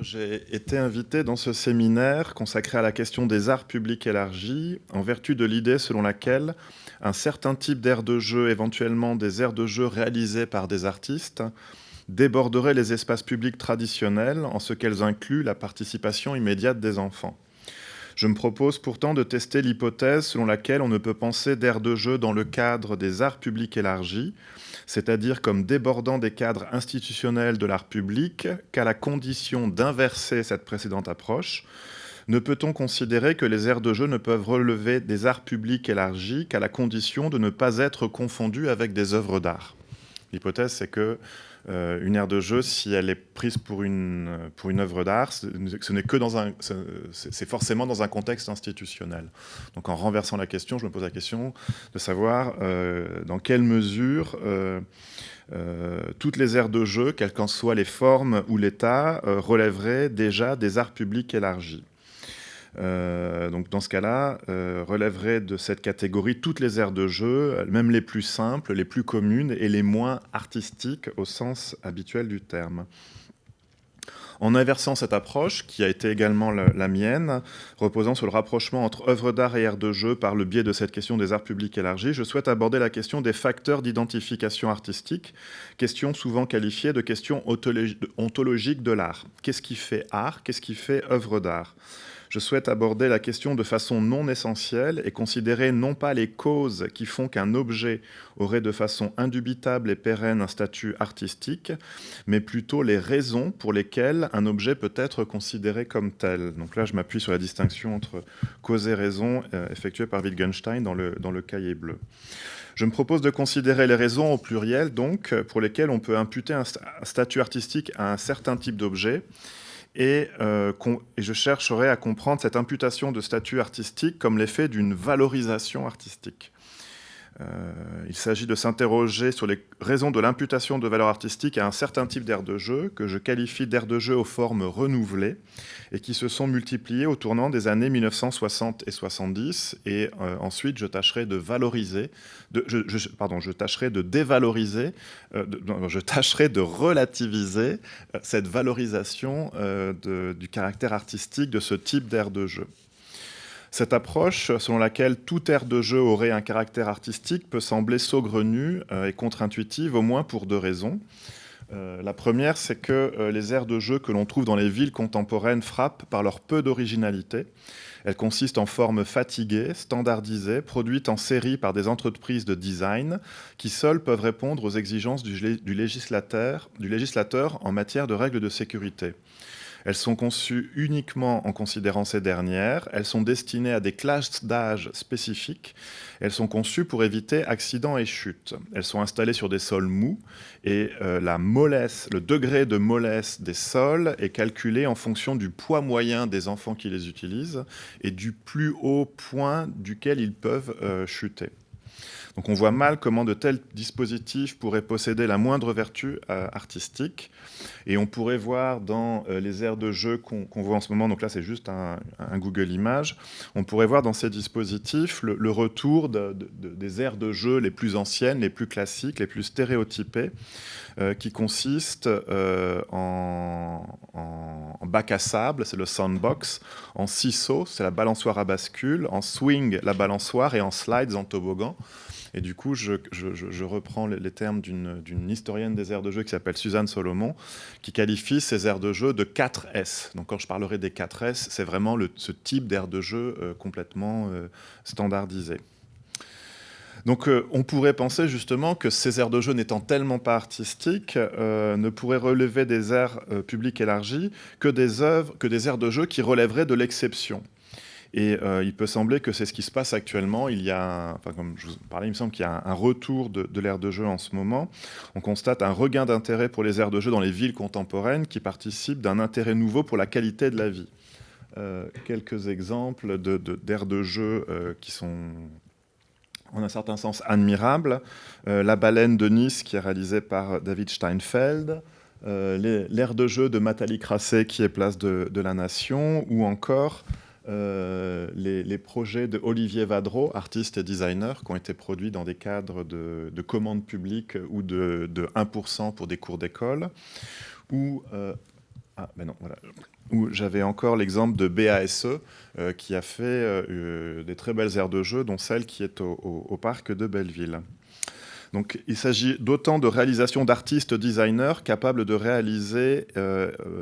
J'ai été invité dans ce séminaire consacré à la question des arts publics élargis, en vertu de l'idée selon laquelle un certain type d'aires de jeu, éventuellement des aires de jeu réalisées par des artistes, déborderaient les espaces publics traditionnels en ce qu'elles incluent la participation immédiate des enfants. Je me propose pourtant de tester l'hypothèse selon laquelle on ne peut penser d'aires de jeu dans le cadre des arts publics élargis, c'est-à-dire comme débordant des cadres institutionnels de l'art public, qu'à la condition d'inverser cette précédente approche. Ne peut-on considérer que les aires de jeu ne peuvent relever des arts publics élargis qu'à la condition de ne pas être confondues avec des œuvres d'art? L'hypothèse, c'est que une aire de jeu, si elle est prise pour une œuvre d'art, ce n'est que c'est forcément dans un contexte institutionnel. Donc en renversant la question, je me pose la question de savoir dans quelle mesure toutes les aires de jeu, quelles qu'en soient les formes ou l'état, relèveraient déjà des arts publics élargis. Donc dans ce cas-là, relèveraient de cette catégorie toutes les aires de jeu, même les plus simples, les plus communes et les moins artistiques au sens habituel du terme. En inversant cette approche, qui a été également la mienne, reposant sur le rapprochement entre œuvres d'art et aires de jeu par le biais de cette question des arts publics élargis, je souhaite aborder la question des facteurs d'identification artistique, question souvent qualifiée de question ontologique de l'art. Qu'est-ce qui fait art? Qu'est-ce qui fait œuvre d'art? Je souhaite aborder la question de façon non essentielle et considérer non pas les causes qui font qu'un objet aurait de façon indubitable et pérenne un statut artistique, mais plutôt les raisons pour lesquelles un objet peut être considéré comme tel. Donc là, je m'appuie sur la distinction entre cause et raison effectuée par Wittgenstein dans le cahier bleu. Je me propose de considérer les raisons au pluriel, donc, pour lesquelles on peut imputer un statut artistique à un certain type d'objet, et je chercherai à comprendre cette imputation de statut artistique comme l'effet d'une valorisation artistique. Il s'agit de s'interroger sur les raisons de l'imputation de valeur artistique à un certain type d'aires de jeu, que je qualifie d'aires de jeu aux formes renouvelées, et qui se sont multipliées au tournant des années 1960 et 70, et ensuite je tâcherai de valoriser, je tâcherai de dévaloriser, je tâcherai de relativiser cette valorisation du caractère artistique de ce type d'aire de jeu. Cette approche, selon laquelle toute aire de jeu aurait un caractère artistique, peut sembler saugrenue et contre-intuitive, au moins pour deux raisons. La première, c'est que les aires de jeu que l'on trouve dans les villes contemporaines frappent par leur peu d'originalité. Elles consistent en formes fatiguées, standardisées, produites en série par des entreprises de design, qui seules peuvent répondre aux exigences du législateur en matière de règles de sécurité. Elles sont conçues uniquement en considérant ces dernières. Elles sont destinées à des classes d'âge spécifiques. Elles sont conçues pour éviter accidents et chutes. Elles sont installées sur des sols mous et le degré de mollesse des sols est calculé en fonction du poids moyen des enfants qui les utilisent et du plus haut point duquel ils peuvent chuter. Donc on voit mal comment de tels dispositifs pourraient posséder la moindre vertu artistique. Et on pourrait voir dans les aires de jeu qu'on voit en ce moment, donc là c'est juste un Google Images, on pourrait voir dans ces dispositifs le retour des aires de jeu les plus anciennes, les plus classiques, les plus stéréotypées, qui consistent en bac à sable, c'est le sandbox, en ciseaux, c'est la balançoire à bascule, en swing, la balançoire, et en slides, en toboggan. Et du coup, je reprends les termes d'une historienne des aires de jeu qui s'appelle Suzanne Solomon, qui qualifie ces aires de jeu de 4S. Donc quand je parlerai des 4S, c'est vraiment ce type d'aire de jeu complètement standardisé. Donc on pourrait penser justement que ces aires de jeu n'étant tellement pas artistiques, ne pourraient relever des aires publiques élargies que des aires de jeu qui relèveraient de l'exception. Et il peut sembler que c'est ce qui se passe actuellement. Comme je vous en parlais, il me semble qu'il y a un retour de l'aire de jeu en ce moment. On constate un regain d'intérêt pour les aires de jeu dans les villes contemporaines qui participent d'un intérêt nouveau pour la qualité de la vie. Quelques exemples d'aires de jeu qui sont en un certain sens admirables. La baleine de Nice, qui est réalisée par David Steinfeld. L'aire de jeu de Matali Crasset, qui est place de la Nation. Ou encore les projets de Olivier Vadreau, artiste et designer, qui ont été produits dans des cadres de commandes publiques ou de 1% pour des cours d'école, ou Ah, ben non, voilà. Où j'avais encore l'exemple de BASE, qui a fait des très belles aires de jeu, dont celle qui est au parc de Belleville. Donc, il s'agit d'autant de réalisations d'artistes designers capables de réaliser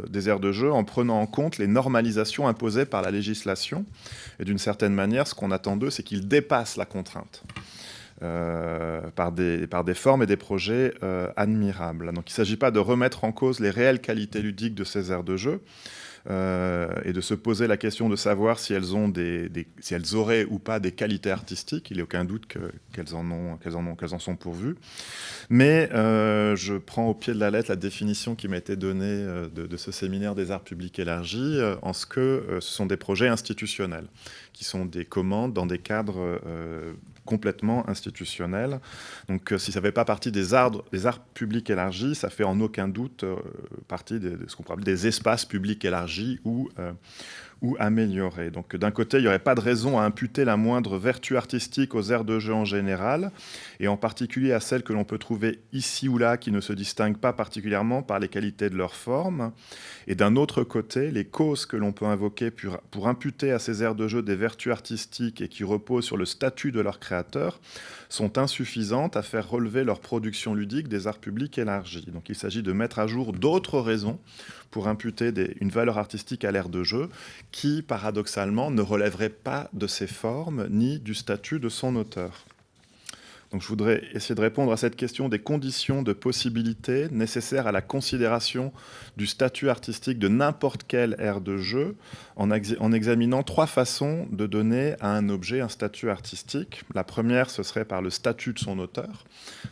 des aires de jeu en prenant en compte les normalisations imposées par la législation. Et d'une certaine manière, ce qu'on attend d'eux, c'est qu'ils dépassent la contrainte. Par des formes et des projets admirables. Donc il ne s'agit pas de remettre en cause les réelles qualités ludiques de ces aires de jeu et de se poser la question de savoir si elles, si elles auraient ou pas des qualités artistiques. Il n'y a aucun doute qu'elles en sont pourvues. Mais je prends au pied de la lettre la définition qui m'a été donnée de ce séminaire des arts publics élargis, en ce que ce sont des projets institutionnels, qui sont des commandes dans des cadres complètement institutionnels. Donc si ça ne fait pas partie des arts publics élargis, ça fait en aucun doute partie de ce qu'on pourrait appeler des espaces publics élargis ou améliorés. Donc d'un côté, il n'y aurait pas de raison à imputer la moindre vertu artistique aux aires de jeu en général, et en particulier à celles que l'on peut trouver ici ou là qui ne se distinguent pas particulièrement par les qualités de leur forme. Et d'un autre côté, les causes que l'on peut invoquer pour imputer à ces aires de jeu des vertus artistiques et qui reposent sur le statut de leur créateur sont insuffisantes à faire relever leur production ludique des arts publics élargis. Donc il s'agit de mettre à jour d'autres raisons pour imputer une valeur artistique à l'aire de jeu qui, paradoxalement, ne relèverait pas de ses formes ni du statut de son auteur. Donc je voudrais essayer de répondre à cette question des conditions de possibilité nécessaires à la considération du statut artistique de n'importe quelle aire de jeu en examinant 3 façons de donner à un objet un statut artistique. La première, ce serait par le statut de son auteur.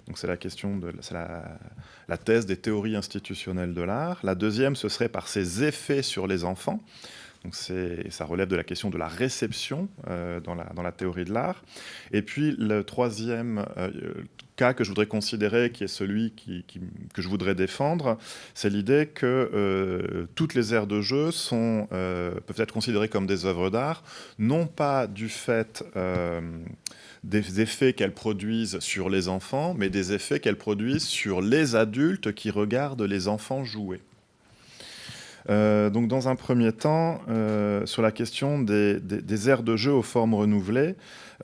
Donc c'est la question c'est la thèse des théories institutionnelles de l'art. La deuxième, ce serait par ses effets sur les enfants. Donc ça relève de la question de la réception dans la théorie de l'art. Et puis le troisième cas que je voudrais considérer, qui est celui que je voudrais défendre, c'est l'idée que toutes les aires de jeu peuvent être considérées comme des œuvres d'art, non pas du fait des effets qu'elles produisent sur les enfants, mais des effets qu'elles produisent sur les adultes qui regardent les enfants jouer. Donc dans un premier temps, sur la question des aires de jeu aux formes renouvelées,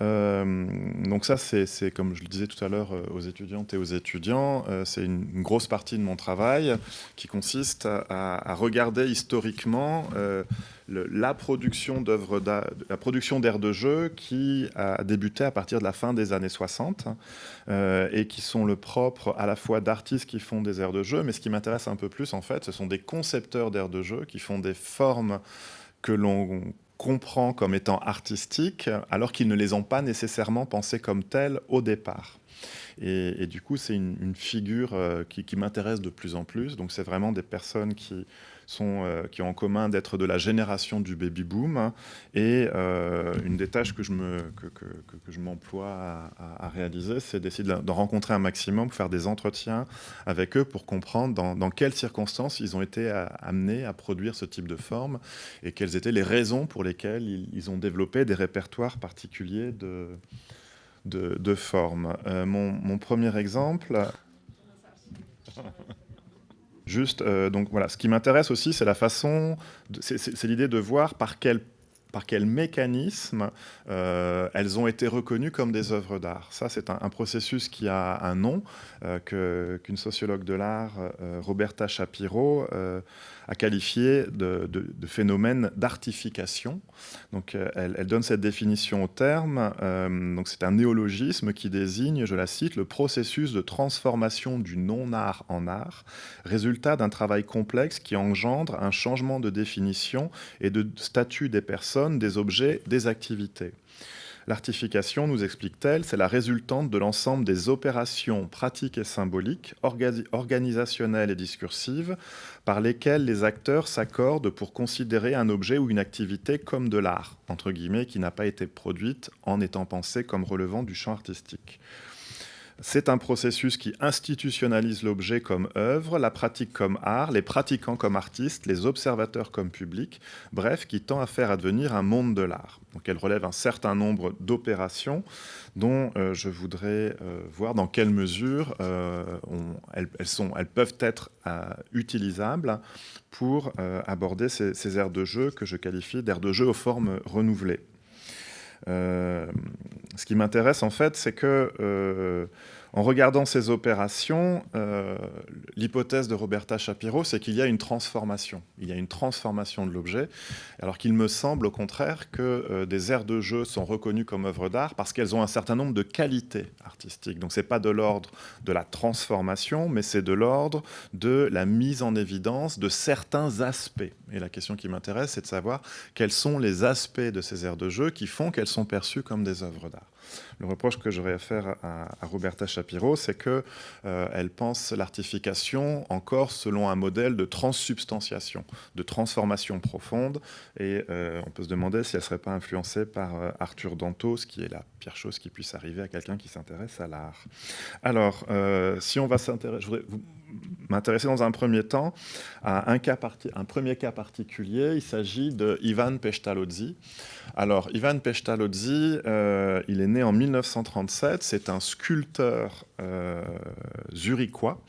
donc ça c'est comme je le disais tout à l'heure aux étudiantes et aux étudiants, c'est une grosse partie de mon travail qui consiste à regarder historiquement la production d'aires de jeu qui a débuté à partir de la fin des années 60 et qui sont le propre à la fois d'artistes qui font des aires de jeu, mais ce qui m'intéresse un peu plus en fait, ce sont des concepteurs d'aires de jeu qui font des formes que l'on comprend comme étant artistiques alors qu'ils ne les ont pas nécessairement pensées comme telles au départ. Et du coup, c'est une figure qui m'intéresse de plus en plus. Donc, c'est vraiment des personnes qui ont en commun d'être de la génération du baby-boom. Et une des tâches que je m'emploie à réaliser, c'est d'essayer d'en rencontrer un maximum, faire des entretiens avec eux pour comprendre dans quelles circonstances ils ont été amenés à produire ce type de forme et quelles étaient les raisons pour lesquelles ils ont développé des répertoires particuliers de formes. Mon premier exemple... Juste, donc voilà, ce qui m'intéresse aussi, c'est la façon, c'est l'idée de voir par quel mécanisme elles ont été reconnues comme des œuvres d'art. Ça, c'est un processus qui a un nom qu'une sociologue de l'art, Roberta Shapiro, a qualifié de phénomène d'artification. Donc, elle donne cette définition au terme. Donc, c'est un néologisme qui désigne, je la cite, le processus de transformation du non-art en art, résultat d'un travail complexe qui engendre un changement de définition et de statut des personnes, des objets, des activités. L'artification, nous explique-t-elle, c'est la résultante de l'ensemble des opérations pratiques et symboliques, organisationnelles et discursives, par lesquelles les acteurs s'accordent pour considérer un objet ou une activité comme de l'art, entre guillemets, qui n'a pas été produite en étant pensée comme relevant du champ artistique. C'est un processus qui institutionnalise l'objet comme œuvre, la pratique comme art, les pratiquants comme artistes, les observateurs comme public, bref, qui tend à faire advenir un monde de l'art. Donc elle relève un certain nombre d'opérations dont je voudrais voir dans quelle mesure elles peuvent être utilisables pour aborder ces aires de jeu que je qualifie d'aires de jeu aux formes renouvelées. Ce qui m'intéresse en fait, c'est que en regardant ces opérations, l'hypothèse de Roberta Shapiro, c'est qu'il y a une transformation. Il y a une transformation de l'objet, alors qu'il me semble au contraire que des aires de jeu sont reconnues comme œuvres d'art parce qu'elles ont un certain nombre de qualités artistiques. Donc c'est pas de l'ordre de la transformation, mais c'est de l'ordre de la mise en évidence de certains aspects. Et la question qui m'intéresse, c'est de savoir quels sont les aspects de ces aires de jeu qui font qu'elles sont perçues comme des œuvres d'art. Le reproche que j'aurais à faire à Roberta Shapiro, c'est qu'elle pense l'artification encore selon un modèle de transsubstantiation, de transformation profonde. Et on peut se demander si elle ne serait pas influencée par Arthur Danto, ce qui est la pire chose qui puisse arriver à quelqu'un qui s'intéresse à l'art. Alors, si on va s'intéresser, je voudrais m'intéresser dans un premier temps à un premier cas particulier. Il s'agit de Ivan Pestalozzi. Alors, Ivan Pestalozzi, il est né en 1937. C'est un sculpteur zurichois,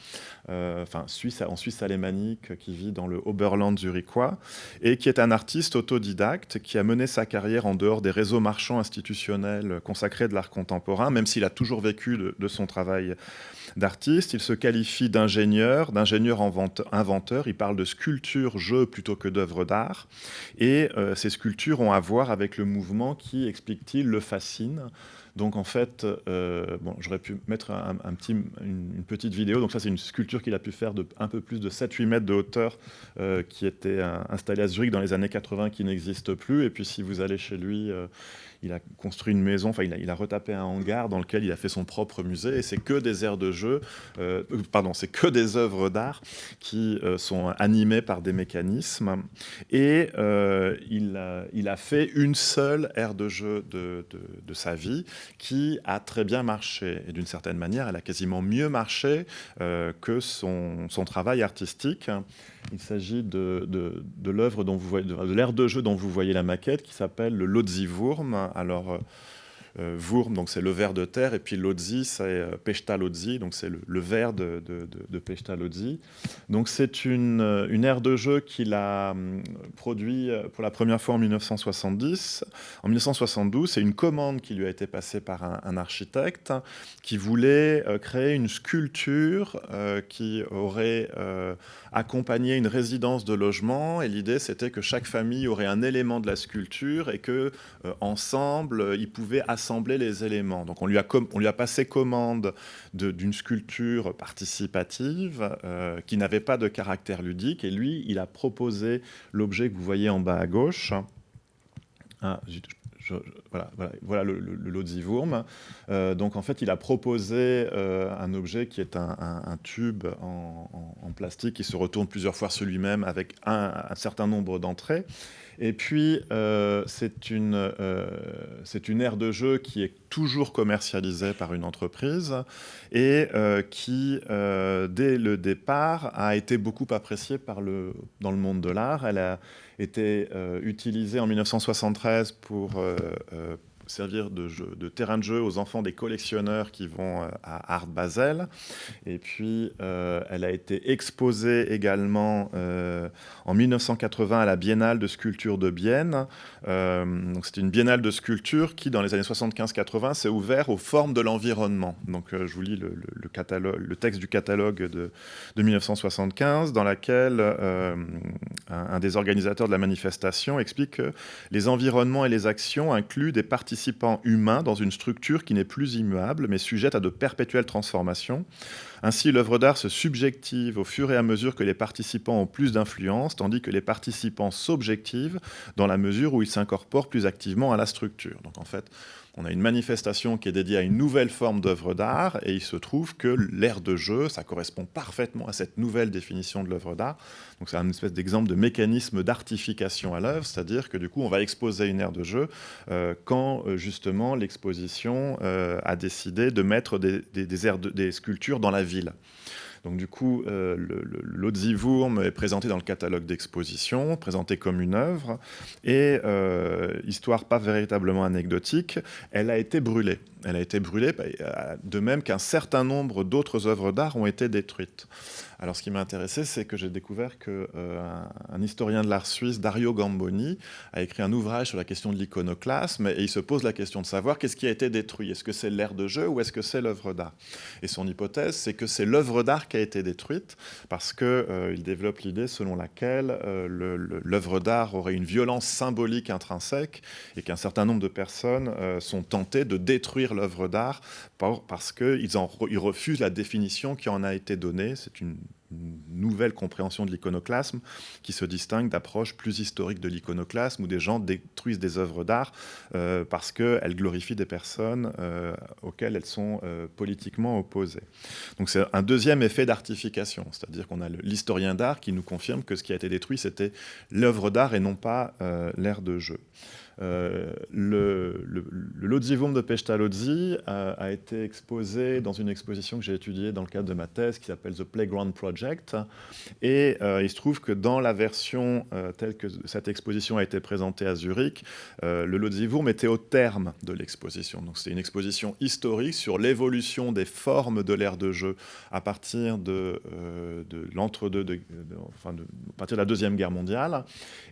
en Suisse alémanique, qui vit dans le Oberland zurichois et qui est un artiste autodidacte qui a mené sa carrière en dehors des réseaux marchands institutionnels consacrés de l'art contemporain, même s'il a toujours vécu de son travail d'artiste. Il se qualifie d'ingénieur inventeur. Il parle de sculpture-jeu plutôt que d'œuvre d'art. Et ces sculptures ont à voir avec le mouvement qui, explique-t-il, le fascine. Donc en fait, j'aurais pu mettre une petite vidéo. Donc ça, c'est une sculpture qu'il a pu faire de un peu plus de 7-8 mètres de hauteur qui était installée à Zurich dans les années 80, qui n'existe plus. Et puis si vous allez chez lui, il a construit une maison, il a retapé un hangar dans lequel il a fait son propre musée. Et c'est que des aires de jeu, c'est que des œuvres d'art qui sont animées par des mécanismes. Et il a fait une seule aire de jeu de sa vie, qui a très bien marché. Et d'une certaine manière, elle a quasiment mieux marché que son travail artistique. Il s'agit de l'œuvre dont vous voyez, de l'aire de jeu dont vous voyez la maquette, qui s'appelle le Lotzi-Wurm. Alors, Wurm, donc c'est le ver de terre, et puis Lotzi, c'est Pestalozzi, donc c'est le ver de Pestalozzi. Donc c'est une aire de jeu qu'il a produit pour la première fois en 1970. En 1972, c'est une commande qui lui a été passée par un architecte qui voulait créer une sculpture qui aurait accompagné une résidence de logement, et l'idée c'était que chaque famille aurait un élément de la sculpture et que ensemble ils pouvaient assembler les éléments. Donc on lui a passé commande d'une sculpture participative qui n'avait pas de caractère ludique, et lui il a proposé l'objet que vous voyez en bas à gauche. Voilà le Lotzi-Wurm. Donc en fait, il a proposé un objet qui est un tube en plastique qui se retourne plusieurs fois sur lui-même avec un certain nombre d'entrées. Et puis, c'est une aire de jeu qui est toujours commercialisée par une entreprise et qui, dès le départ, a été beaucoup appréciée dans le monde de l'art. Elle a été utilisée en 1973 pour servir de terrain de jeu aux enfants des collectionneurs qui vont à Art Basel. Et puis, elle a été exposée également en 1980 à la Biennale de sculpture de Bienne. Donc, c'était une biennale de sculpture qui, dans les années 75-80, s'est ouverte aux formes de l'environnement. Donc, je vous lis le texte du catalogue de 1975, dans laquelle un des organisateurs de la manifestation explique que les environnements et les actions incluent des participants humains dans une structure qui n'est plus immuable, mais sujette à de perpétuelles transformations. Ainsi, l'œuvre d'art se subjective au fur et à mesure que les participants ont plus d'influence, tandis que les participants s'objectivent dans la mesure où ils s'incorporent plus activement à la structure. Donc en fait, on a une manifestation qui est dédiée à une nouvelle forme d'œuvre d'art, et il se trouve que l'aire de jeu, ça correspond parfaitement à cette nouvelle définition de l'œuvre d'art. Donc c'est une espèce d'exemple de mécanisme d'artification à l'œuvre, c'est-à-dire que du coup, on va exposer une aire de jeu quand justement l'exposition a décidé de mettre des sculptures dans la ville. Donc du coup, l'Odziwurm est présenté dans le catalogue d'exposition, présenté comme une œuvre, et histoire pas véritablement anecdotique, elle a été brûlée. Elle a été brûlée, de même qu'un certain nombre d'autres œuvres d'art ont été détruites. Alors ce qui m'a intéressé, c'est que j'ai découvert qu'un historien de l'art suisse, Dario Gamboni, a écrit un ouvrage sur la question de l'iconoclasme, et il se pose la question de savoir qu'est-ce qui a été détruit. Est-ce que c'est l'aire de jeu ou est-ce que c'est l'œuvre d'art? Et son hypothèse, c'est que c'est l'œuvre d'art qui a été détruite, parce qu'il développe l'idée selon laquelle l'œuvre d'art aurait une violence symbolique intrinsèque, et qu'un certain nombre de personnes sont tentées de détruire l'œuvre d'art parce qu'ils refusent la définition qui en a été donnée. C'est une nouvelle compréhension de l'iconoclasme qui se distingue d'approches plus historiques de l'iconoclasme, où des gens détruisent des œuvres d'art parce qu'elles glorifient des personnes auxquelles elles sont politiquement opposées. Donc c'est un deuxième effet d'artification, c'est-à-dire qu'on a l'historien d'art qui nous confirme que ce qui a été détruit, c'était l'œuvre d'art et non pas l'aire de jeu. L'Odziwurm de Pestalozzi a été exposé dans une exposition que j'ai étudiée dans le cadre de ma thèse qui s'appelle The Playground Project, et il se trouve que dans la version telle que cette exposition a été présentée à Zurich, le L'Odziwurm était au terme de l'exposition. Donc c'était une exposition historique sur l'évolution des formes de l'ère de jeu à partir de l'entre-deux, à partir de la Deuxième Guerre mondiale,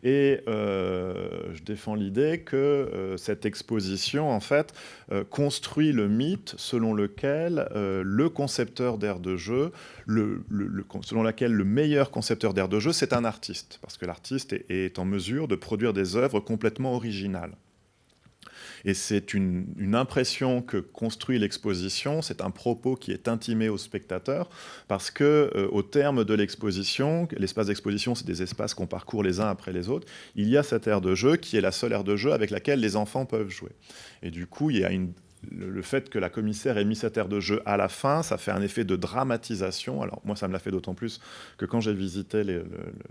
et je défends l'idée que cette exposition, en fait, construit le mythe selon lequel le concepteur d'aire de jeu, selon lequel le meilleur concepteur d'aire de jeu, c'est un artiste, parce que l'artiste est en mesure de produire des œuvres complètement originales. Et c'est une impression que construit l'exposition, c'est un propos qui est intimé au spectateur, parce que au terme de l'exposition, l'espace d'exposition, c'est des espaces qu'on parcourt les uns après les autres, il y a cette aire de jeu qui est la seule aire de jeu avec laquelle les enfants peuvent jouer. Et du coup, il y a le fait que la commissaire ait mis cette aire de jeu à la fin, ça fait un effet de dramatisation. Alors moi, ça me l'a fait d'autant plus que quand j'ai visité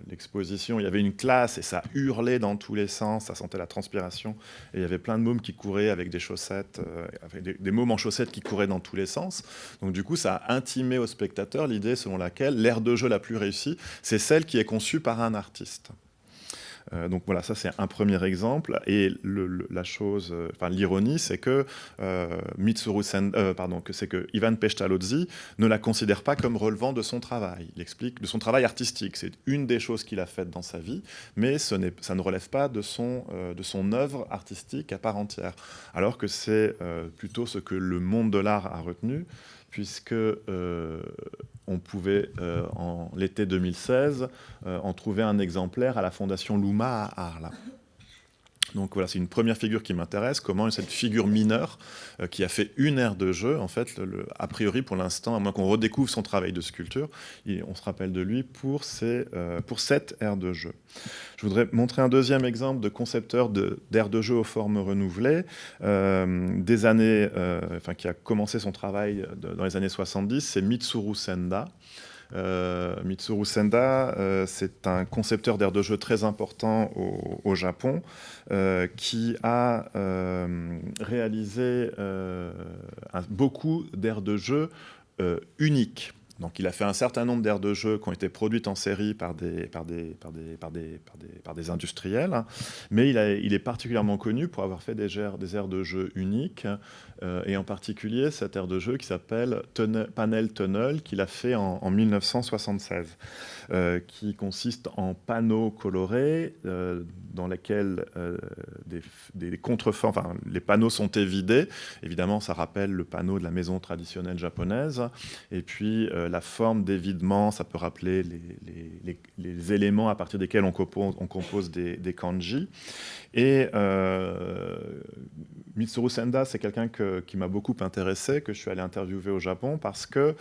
l'exposition, il y avait une classe et ça hurlait dans tous les sens, ça sentait la transpiration, et il y avait plein de mômes qui couraient avec des chaussettes, avec des mômes en chaussettes qui couraient dans tous les sens. Donc du coup, ça a intimé au spectateur l'idée selon laquelle l'aire de jeu la plus réussie, c'est celle qui est conçue par un artiste. Donc voilà, ça c'est un premier exemple. Et l'ironie, c'est que que Ivan Pestalozzi ne la considère pas comme relevant de son travail. Il explique de son travail artistique. C'est une des choses qu'il a faites dans sa vie, mais ça ne relève pas de son œuvre artistique à part entière. Alors que c'est plutôt ce que le monde de l'art a retenu, puisque on pouvait, en l'été 2016, en trouver un exemplaire à la Fondation Luma à Arles. Donc voilà, c'est une première figure qui m'intéresse, comment cette figure mineure qui a fait une aire de jeu, en fait, a priori pour l'instant, à moins qu'on redécouvre son travail de sculpture, on se rappelle de lui pour cette aire de jeu. Je voudrais montrer un deuxième exemple de concepteur d'aire de jeu aux formes renouvelées, qui a commencé son travail dans les années 70, c'est Mitsuru Senda. Mitsuru Senda, c'est un concepteur d'aire de jeu très important au Japon, qui a réalisé beaucoup d'aires de jeu uniques. Donc il a fait un certain nombre d'aires de jeu qui ont été produites en série par des industriels, mais il est particulièrement connu pour avoir fait des aires de jeu uniques, et en particulier cette aire de jeu qui s'appelle Panel Tunnel, qu'il a fait en 1976, qui consiste en panneaux colorés dans lesquels des contreforts, enfin les panneaux sont évidés. Évidemment, ça rappelle le panneau de la maison traditionnelle japonaise. Et puis la forme d'évidement, ça peut rappeler les éléments à partir desquels on compose des kanji. Et Mitsuru Senda, c'est quelqu'un qui m'a beaucoup intéressé, que je suis allé interviewer au Japon, parce que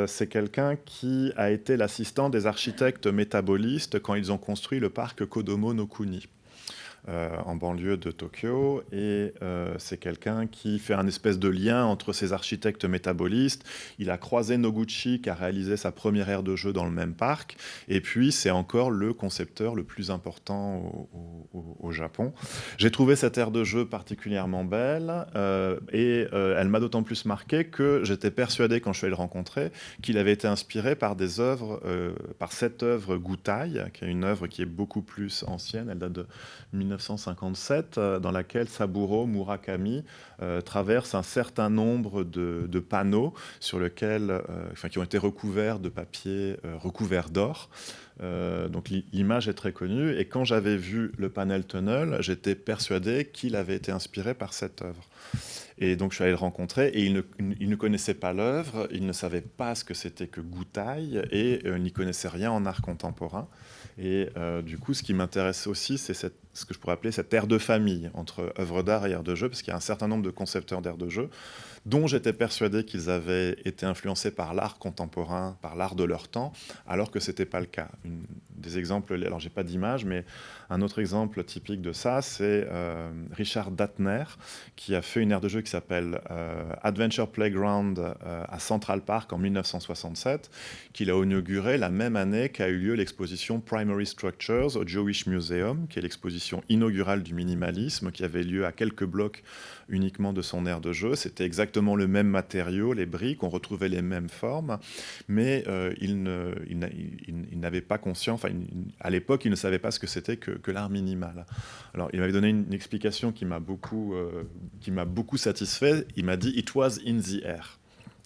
c'est quelqu'un qui a été l'assistant des architectes métabolistes quand ils ont construit le parc Kodomo no Kuni. En banlieue de Tokyo, et c'est quelqu'un qui fait un espèce de lien entre ces architectes métabolistes. Il a croisé Noguchi qui a réalisé sa première aire de jeu dans le même parc, et puis c'est encore le concepteur le plus important au Japon. J'ai trouvé cette aire de jeu particulièrement belle, et elle m'a d'autant plus marqué que j'étais persuadé quand je suis allé le rencontrer qu'il avait été inspiré par des œuvres, par cette œuvre Gutai, qui est une œuvre qui est beaucoup plus ancienne, elle date de 1957, dans laquelle Saburo Murakami traverse un certain nombre de panneaux sur lesquels, qui ont été recouverts de papier recouvert d'or. Donc l'image est très connue, et quand j'avais vu le panel tunnel, j'étais persuadé qu'il avait été inspiré par cette œuvre. Et donc je suis allé le rencontrer, et il ne connaissait pas l'œuvre, il ne savait pas ce que c'était que Gutai, et n'y connaissait rien en art contemporain. Et du coup, ce qui m'intéresse aussi, c'est ce que je pourrais appeler cette ère de famille entre œuvres d'art et ère de jeu, parce qu'il y a un certain nombre de concepteurs d'ère de jeu dont j'étais persuadé qu'ils avaient été influencés par l'art contemporain, par l'art de leur temps, alors que ce n'était pas le cas. Des exemples, alors j'ai pas d'image, mais un autre exemple typique de ça, c'est Richard Dattner, qui a fait une aire de jeu qui s'appelle Adventure Playground à Central Park en 1967, qu'il a inauguré la même année qu'a eu lieu l'exposition Primary Structures au Jewish Museum, qui est l'exposition inaugurale du minimalisme, qui avait lieu à quelques blocs uniquement de son aire de jeu. C'était exactement le même matériau, les briques, on retrouvait les mêmes formes, mais il n'avait pas conscience, à l'époque, il ne savait pas ce que c'était que l'art minimal. Alors, il m'avait donné une explication qui m'a beaucoup satisfait. Il m'a dit « It was in the air ».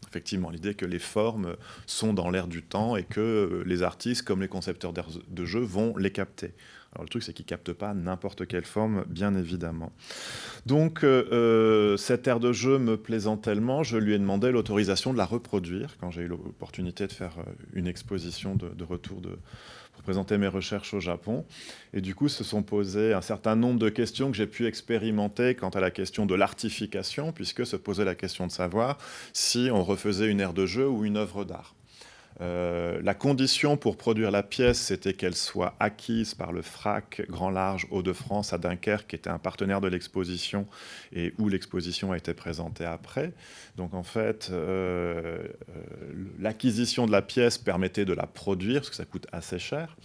Effectivement, l'idée que les formes sont dans l'air du temps et que les artistes, comme les concepteurs de jeux, vont les capter. Alors, le truc, c'est qu'ils ne captent pas n'importe quelle forme, bien évidemment. Donc, cette aire de jeu me plaisant tellement, je lui ai demandé l'autorisation de la reproduire quand j'ai eu l'opportunité de faire une exposition de retour pour présenter mes recherches au Japon. Et du coup, se sont posées un certain nombre de questions que j'ai pu expérimenter quant à la question de l'artification, puisque se posait la question de savoir si on refaisait une aire de jeu ou une œuvre d'art. La condition pour produire la pièce, c'était qu'elle soit acquise par le FRAC Grand Large Hauts-de-France à Dunkerque, qui était un partenaire de l'exposition et où l'exposition a été présentée après. Donc en fait, l'acquisition de la pièce permettait de la produire, parce que ça coûte assez cher.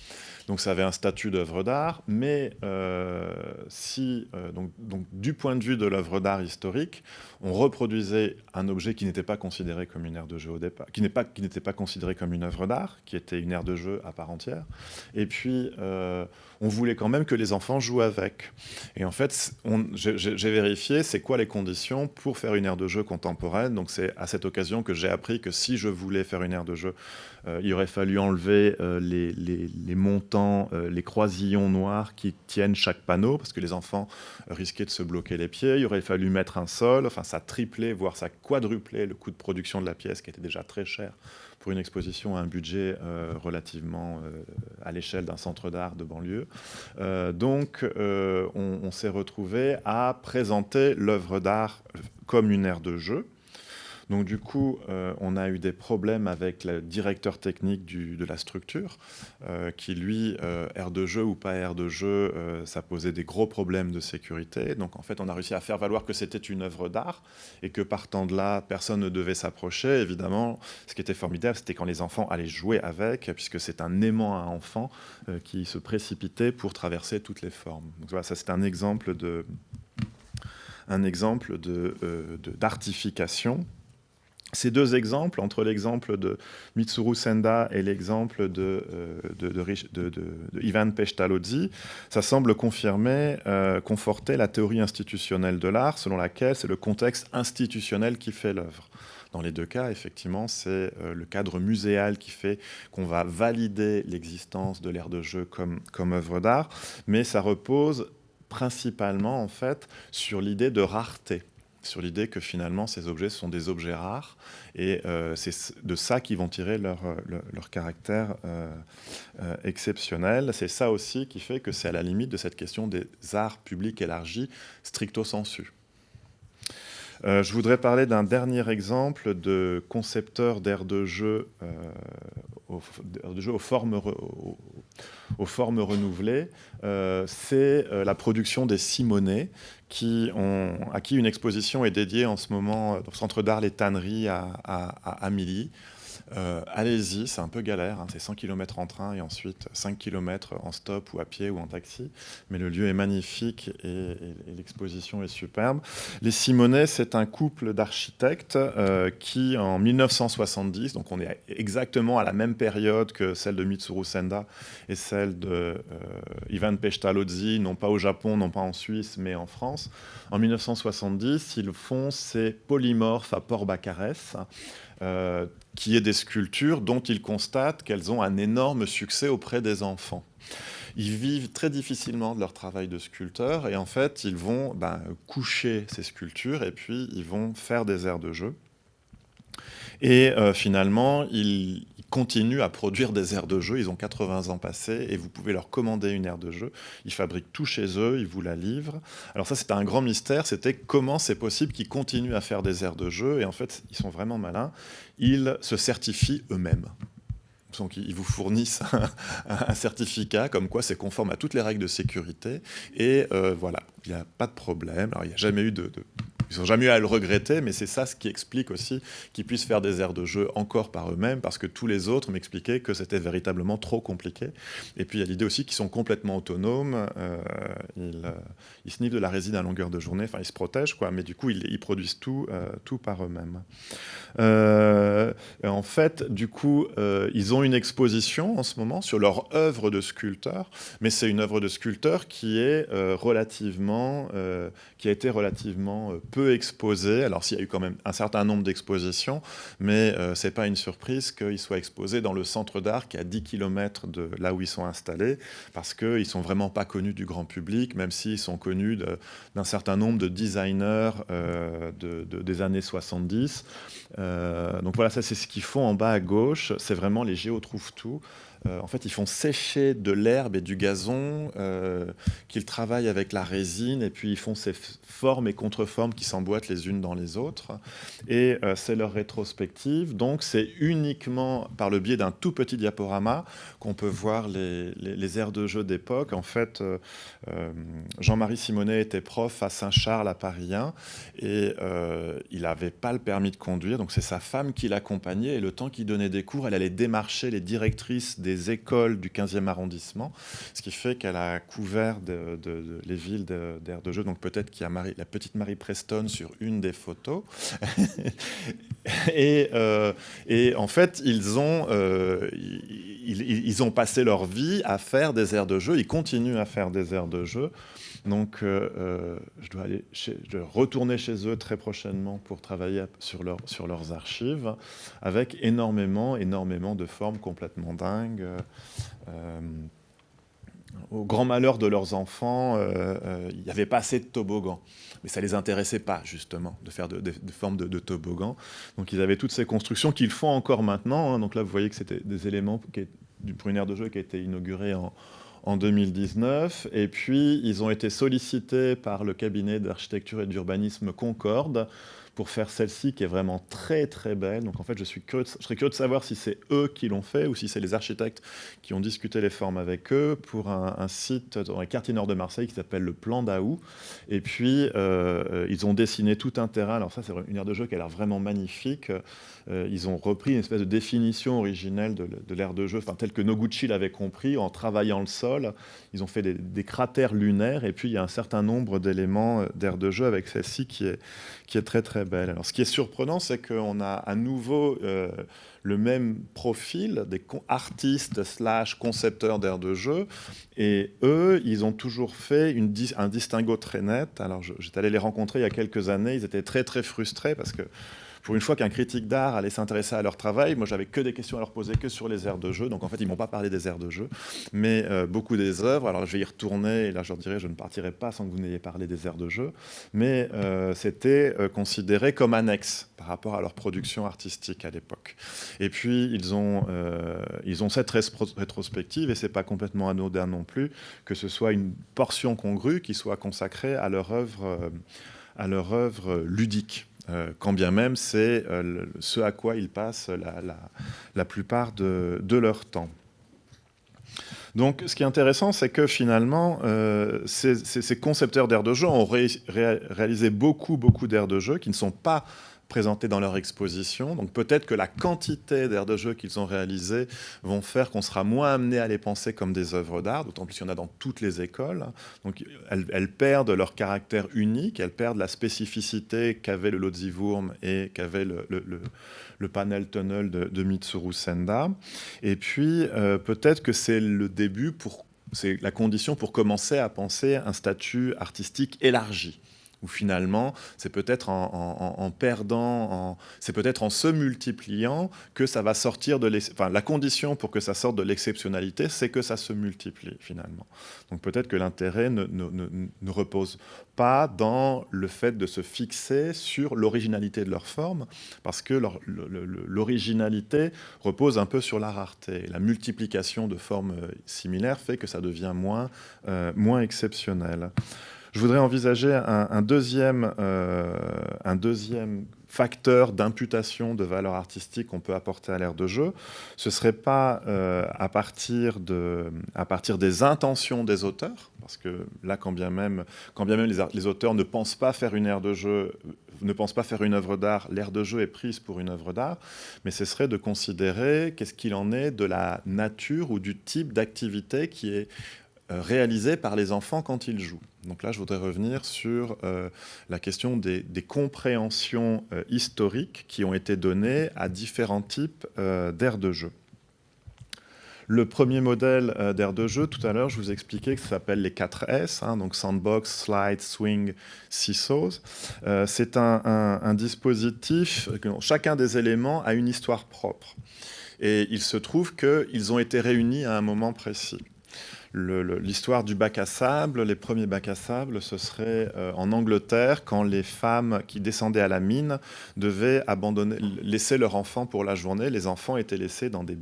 Donc ça avait un statut d'œuvre d'art, mais donc, du point de vue de l'œuvre d'art historique, on reproduisait un objet qui n'était pas considéré comme une aire de jeu au départ, qui n'était pas considéré comme une œuvre d'art, qui était une aire de jeu à part entière. Et puis, on voulait quand même que les enfants jouent avec. Et en fait, j'ai vérifié c'est quoi les conditions pour faire une aire de jeu contemporaine. Donc c'est à cette occasion que j'ai appris que si je voulais faire une aire de jeu, il aurait fallu enlever les montants, les croisillons noirs qui tiennent chaque panneau, parce que les enfants risquaient de se bloquer les pieds. Il aurait fallu mettre un sol, enfin ça triplait, voire ça quadruplait le coût de production de la pièce, qui était déjà très cher pour une exposition à un budget relativement à l'échelle d'un centre d'art de banlieue. Donc on s'est retrouvé à présenter l'œuvre d'art comme une aire de jeu. Donc du coup, on a eu des problèmes avec le directeur technique de la structure, qui lui, aire de jeu ou pas aire de jeu, ça posait des gros problèmes de sécurité. Donc en fait, on a réussi à faire valoir que c'était une œuvre d'art et que partant de là, personne ne devait s'approcher. Évidemment, ce qui était formidable, c'était quand les enfants allaient jouer avec, puisque c'est un aimant à enfants qui se précipitait pour traverser toutes les formes. Donc voilà, ça c'est un exemple d'artification. Ces deux exemples, entre l'exemple de Mitsuru Senda et l'exemple de Ivan Pestalozzi, ça semble conforter la théorie institutionnelle de l'art, selon laquelle c'est le contexte institutionnel qui fait l'œuvre. Dans les deux cas, effectivement, c'est le cadre muséal qui fait qu'on va valider l'existence de l'aire de jeu comme œuvre d'art, mais ça repose principalement, en fait, sur l'idée de rareté, sur l'idée que finalement ces objets sont des objets rares, et c'est de ça qu'ils vont tirer leur caractère exceptionnel. C'est ça aussi qui fait que c'est à la limite de cette question des arts publics élargis stricto sensu. Je voudrais parler d'un dernier exemple de concepteur d'aires de jeu, aux formes renouvelées. C'est la production des Simonet, à qui une exposition est dédiée en ce moment au Centre d'art Les Tanneries à Amélie. Allez-y, c'est un peu galère, hein, c'est 100 km en train et ensuite 5 km en stop ou à pied ou en taxi. Mais le lieu est magnifique et l'exposition est superbe. Les Simonet, c'est un couple d'architectes qui, en 1970, donc on est exactement à la même période que celle de Mitsuru Senda et celle de Ivan Pestalozzi, non pas au Japon, non pas en Suisse, mais en France. En 1970, ils font ces polymorphes à Port-Baccarès, qui est des sculptures dont ils constatent qu'elles ont un énorme succès auprès des enfants. Ils vivent très difficilement de leur travail de sculpteur et en fait, ils vont coucher ces sculptures et puis ils vont faire des aires de jeu. Et finalement, ils continuent à produire des aires de jeu. Ils ont 80 ans passés et vous pouvez leur commander une aire de jeu. Ils fabriquent tout chez eux, ils vous la livrent. Alors ça, c'était un grand mystère. C'était comment c'est possible qu'ils continuent à faire des aires de jeu. Et en fait, ils sont vraiment malins. Ils se certifient eux-mêmes. Donc, ils vous fournissent un certificat comme quoi c'est conforme à toutes les règles de sécurité. Et voilà, il n'y a pas de problème. Alors, il n'y a jamais eu ils n'ont jamais eu à le regretter, mais c'est ça ce qui explique aussi qu'ils puissent faire des aires de jeu encore par eux-mêmes, parce que tous les autres m'expliquaient que c'était véritablement trop compliqué. Et puis il y a l'idée aussi qu'ils sont complètement autonomes, ils sniffent de la résine à longueur de journée, enfin ils se protègent, quoi, mais du coup ils produisent tout par eux-mêmes. En fait, du coup, ils ont une exposition en ce moment sur leur œuvre de sculpteur, mais c'est une œuvre de sculpteur qui est qui a été relativement peu exposée. Alors, s'il y a eu quand même un certain nombre d'expositions, mais c'est pas une surprise qu'ils soient exposés dans le centre d'art qui est à 10 km de là où ils sont installés, parce qu'ils sont vraiment pas connus du grand public, même s'ils sont connus d'un certain nombre de designers des années 70. Donc voilà, ça c'est ce qu'ils font en bas à gauche, c'est vraiment les géotrouve-tout. En fait, ils font sécher de l'herbe et du gazon, qu'ils travaillent avec la résine, et puis ils font ces formes et contreformes qui s'emboîtent les unes dans les autres. Et c'est leur rétrospective. Donc, c'est uniquement par le biais d'un tout petit diaporama qu'on peut voir les aires de jeu d'époque. En fait, Jean-Marie Simonet était prof à Saint-Charles, à Paris 1, et il n'avait pas le permis de conduire. Donc, c'est sa femme qui l'accompagnait. Et le temps qu'il donnait des cours, elle allait démarcher les directrices des écoles du 15e arrondissement, ce qui fait qu'elle a couvert les villes d'aires de jeu. Donc peut-être qu'il y a la petite Marie Preston sur une des photos. et en fait, ils ont passé leur vie à faire des aires de jeu. Ils continuent à faire des aires de jeu. Donc, je dois retourner chez eux très prochainement pour travailler sur leurs archives, avec énormément de formes complètement dingues. Au grand malheur de leurs enfants, il n'y avait pas assez de toboggans. Mais ça ne les intéressait pas, justement, de faire des formes de toboggans. Donc, ils avaient toutes ces constructions qu'ils font encore maintenant. Hein. Donc là, vous voyez que c'était des éléments pour une aire de jeu qui a été inaugurée en 2019, et puis ils ont été sollicités par le cabinet d'architecture et d'urbanisme Concorde pour faire celle-ci qui est vraiment très très belle. Donc en fait, je serais curieux de savoir si c'est eux qui l'ont fait ou si c'est les architectes qui ont discuté les formes avec eux pour un site dans les quartiers nord de Marseille qui s'appelle le Plan d'Aou. Et puis ils ont dessiné tout un terrain. Alors ça, c'est une aire de jeu qui a l'air vraiment magnifique. Ils ont repris une espèce de définition originelle de l'aire de jeu, telle que Noguchi l'avait compris, en travaillant le sol. Ils ont fait des cratères lunaires, et puis il y a un certain nombre d'éléments d'aire de jeu avec celle-ci qui est très très belle. Alors ce qui est surprenant, c'est qu'on a à nouveau le même profil des artistes / concepteurs d'aire de jeu, et eux, ils ont toujours fait un distinguo très net. Alors j'étais allé les rencontrer il y a quelques années, ils étaient très très frustrés parce que pour une fois qu'un critique d'art allait s'intéresser à leur travail, moi j'avais que des questions à leur poser que sur les aires de jeu. Donc en fait, ils m'ont pas parlé des aires de jeu, mais beaucoup des œuvres. Alors je vais y retourner et là je leur dirai, je ne partirai pas sans que vous n'ayez parlé des aires de jeu. Mais c'était considéré comme annexe par rapport à leur production artistique à l'époque. Et puis ils ont cette rétrospective, et c'est pas complètement anodin non plus que ce soit une portion congrue qui soit consacrée à leur œuvre ludique. quand bien même c'est ce à quoi ils passent la plupart de leur temps. Donc, ce qui est intéressant, c'est que finalement, ces concepteurs d'aires de jeu ont réalisé beaucoup d'aires de jeu qui ne sont pas présentées dans leur exposition. Donc, peut-être que la quantité d'aires de jeu qu'ils ont réalisées vont faire qu'on sera moins amené à les penser comme des œuvres d'art, d'autant plus qu'il y en a dans toutes les écoles. Donc, elles perdent leur caractère unique, elles perdent la spécificité qu'avait le Lotzi-Wurm et qu'avait le panel tunnel de Mitsuru Senda. Et puis, peut-être que c'est le début, c'est la condition pour commencer à penser un statut artistique élargi. Où finalement, c'est peut-être en perdant, c'est peut-être en se multipliant que ça va sortir de la condition pour que ça sorte de l'exceptionnalité, c'est que ça se multiplie finalement. Donc peut-être que l'intérêt ne repose pas dans le fait de se fixer sur l'originalité de leur forme, parce que l'originalité repose un peu sur la rareté. La multiplication de formes similaires fait que ça devient moins exceptionnel. Je voudrais envisager un deuxième facteur d'imputation de valeur artistique qu'on peut apporter à l'aire de jeu. Ce ne serait pas à partir des intentions des auteurs, parce que là, quand bien même les auteurs ne pensent pas faire une aire de jeu, ne pensent pas faire une œuvre d'art, l'aire de jeu est prise pour une œuvre d'art, mais ce serait de considérer qu'est-ce qu'il en est de la nature ou du type d'activité qui est réalisé par les enfants quand ils jouent. Donc là, je voudrais revenir sur la question des compréhensions historiques qui ont été données à différents types d'aires de jeu. Le premier modèle d'aire de jeu, tout à l'heure, je vous expliquais que ça s'appelle les 4 S, donc Sandbox, Slide, Swing, Seesaws. C'est un dispositif, chacun des éléments a une histoire propre. Et il se trouve qu'ils ont été réunis à un moment précis. L'histoire du bac à sable, les premiers bacs à sable, ce serait en Angleterre, quand les femmes qui descendaient à la mine devaient laisser leurs enfants pour la journée. Les enfants étaient laissés dans des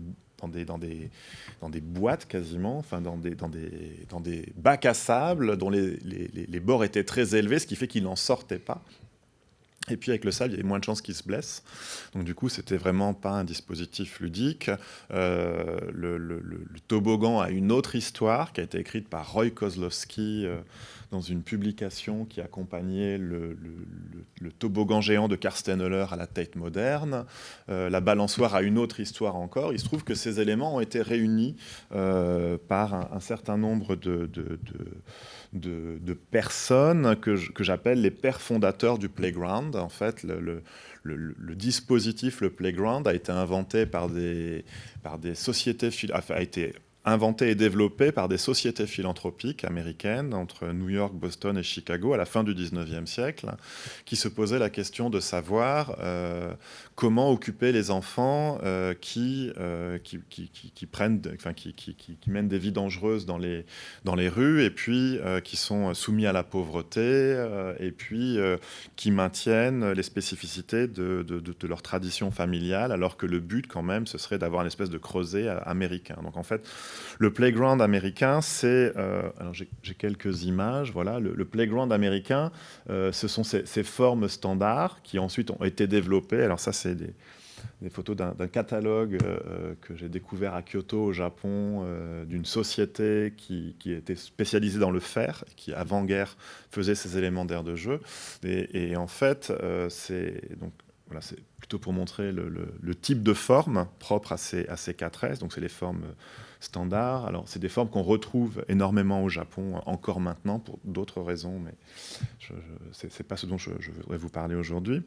boîtes quasiment, enfin dans des bacs à sable dont les bords étaient très élevés, ce qui fait qu'ils n'en sortaient pas. Et puis avec le sable, il y avait moins de chances qu'ils se blessent. Donc du coup, c'était vraiment pas un dispositif ludique. Le toboggan a une autre histoire qui a été écrite par Roy Kozlowski dans une publication qui accompagnait le toboggan géant de Karsten Höller à la Tate moderne. La balançoire a une autre histoire encore. Il se trouve que ces éléments ont été réunis par un certain nombre de personnes que j'appelle les pères fondateurs du playground. En fait, le dispositif, le playground, a été inventé par des sociétés, a été inventé et développé par des sociétés philanthropiques américaines entre New York, Boston et Chicago à la fin du 19e siècle, qui se posaient la question de savoir comment occuper les enfants qui mènent des vies dangereuses dans les rues et puis qui sont soumis à la pauvreté et puis qui maintiennent les spécificités de leur tradition familiale, alors que le but quand même ce serait d'avoir une espèce de creuset américain. Donc en fait, le playground américain, c'est... alors j'ai quelques images, voilà. Le playground américain, ce sont ces formes standards qui ensuite ont été développées. Alors ça, c'est des photos d'un catalogue que j'ai découvert à Kyoto, au Japon, d'une société qui était spécialisée dans le fer, qui avant-guerre faisait ces éléments d'aire de jeu. Et en fait, c'est plutôt pour montrer le type de forme propre à ces 4S. Donc c'est les formes standards. Alors c'est des formes qu'on retrouve énormément au Japon encore maintenant pour d'autres raisons, mais ce n'est pas ce dont je voudrais vous parler aujourd'hui.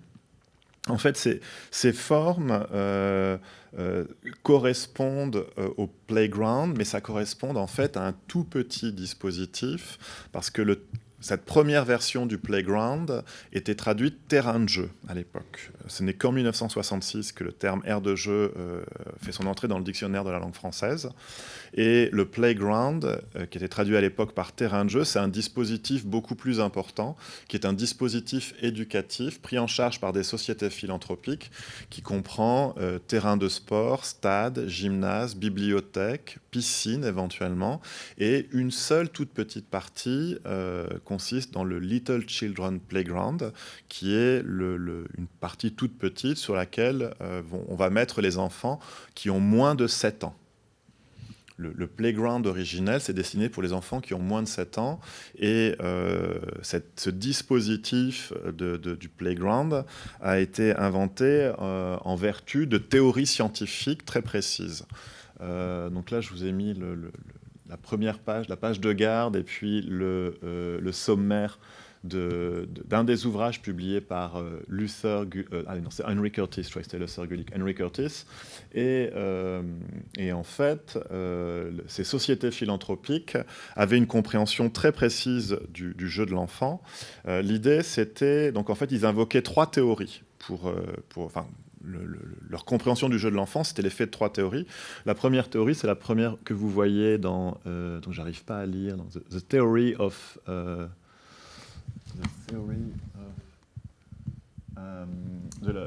En fait, ces formes correspondent au playground, mais ça correspond en fait à un tout petit dispositif, parce que cette première version du playground était traduite terrain de jeu à l'époque. Ce n'est qu'en 1966 que le terme aire de jeu fait son entrée dans le dictionnaire de la langue française. Et le playground, qui était traduit à l'époque par terrain de jeu, c'est un dispositif beaucoup plus important, qui est un dispositif éducatif pris en charge par des sociétés philanthropiques, qui comprend terrain de sport, stade, gymnase, bibliothèque, piscine éventuellement, et une seule toute petite partie consiste dans le Little Children Playground, qui est une partie toute petite sur laquelle on va mettre les enfants qui ont moins de 7 ans. Le playground originel, c'est destiné pour les enfants qui ont moins de 7 ans. Et ce dispositif du playground a été inventé en vertu de théories scientifiques très précises. Donc là, je vous ai mis la première page, la page de garde, et puis le sommaire d'un des ouvrages publiés par c'est Henry Curtis, je crois que c'était Luther Gulick, Henry Curtis. Et en fait, ces sociétés philanthropiques avaient une compréhension très précise du jeu de l'enfant. L'idée, c'était... Donc, en fait, ils invoquaient 3 théories leur compréhension du jeu de l'enfant, c'était l'effet de 3 théories. La première théorie, c'est la première que vous voyez dans... donc, j'arrive pas à lire. Dans The Theory of...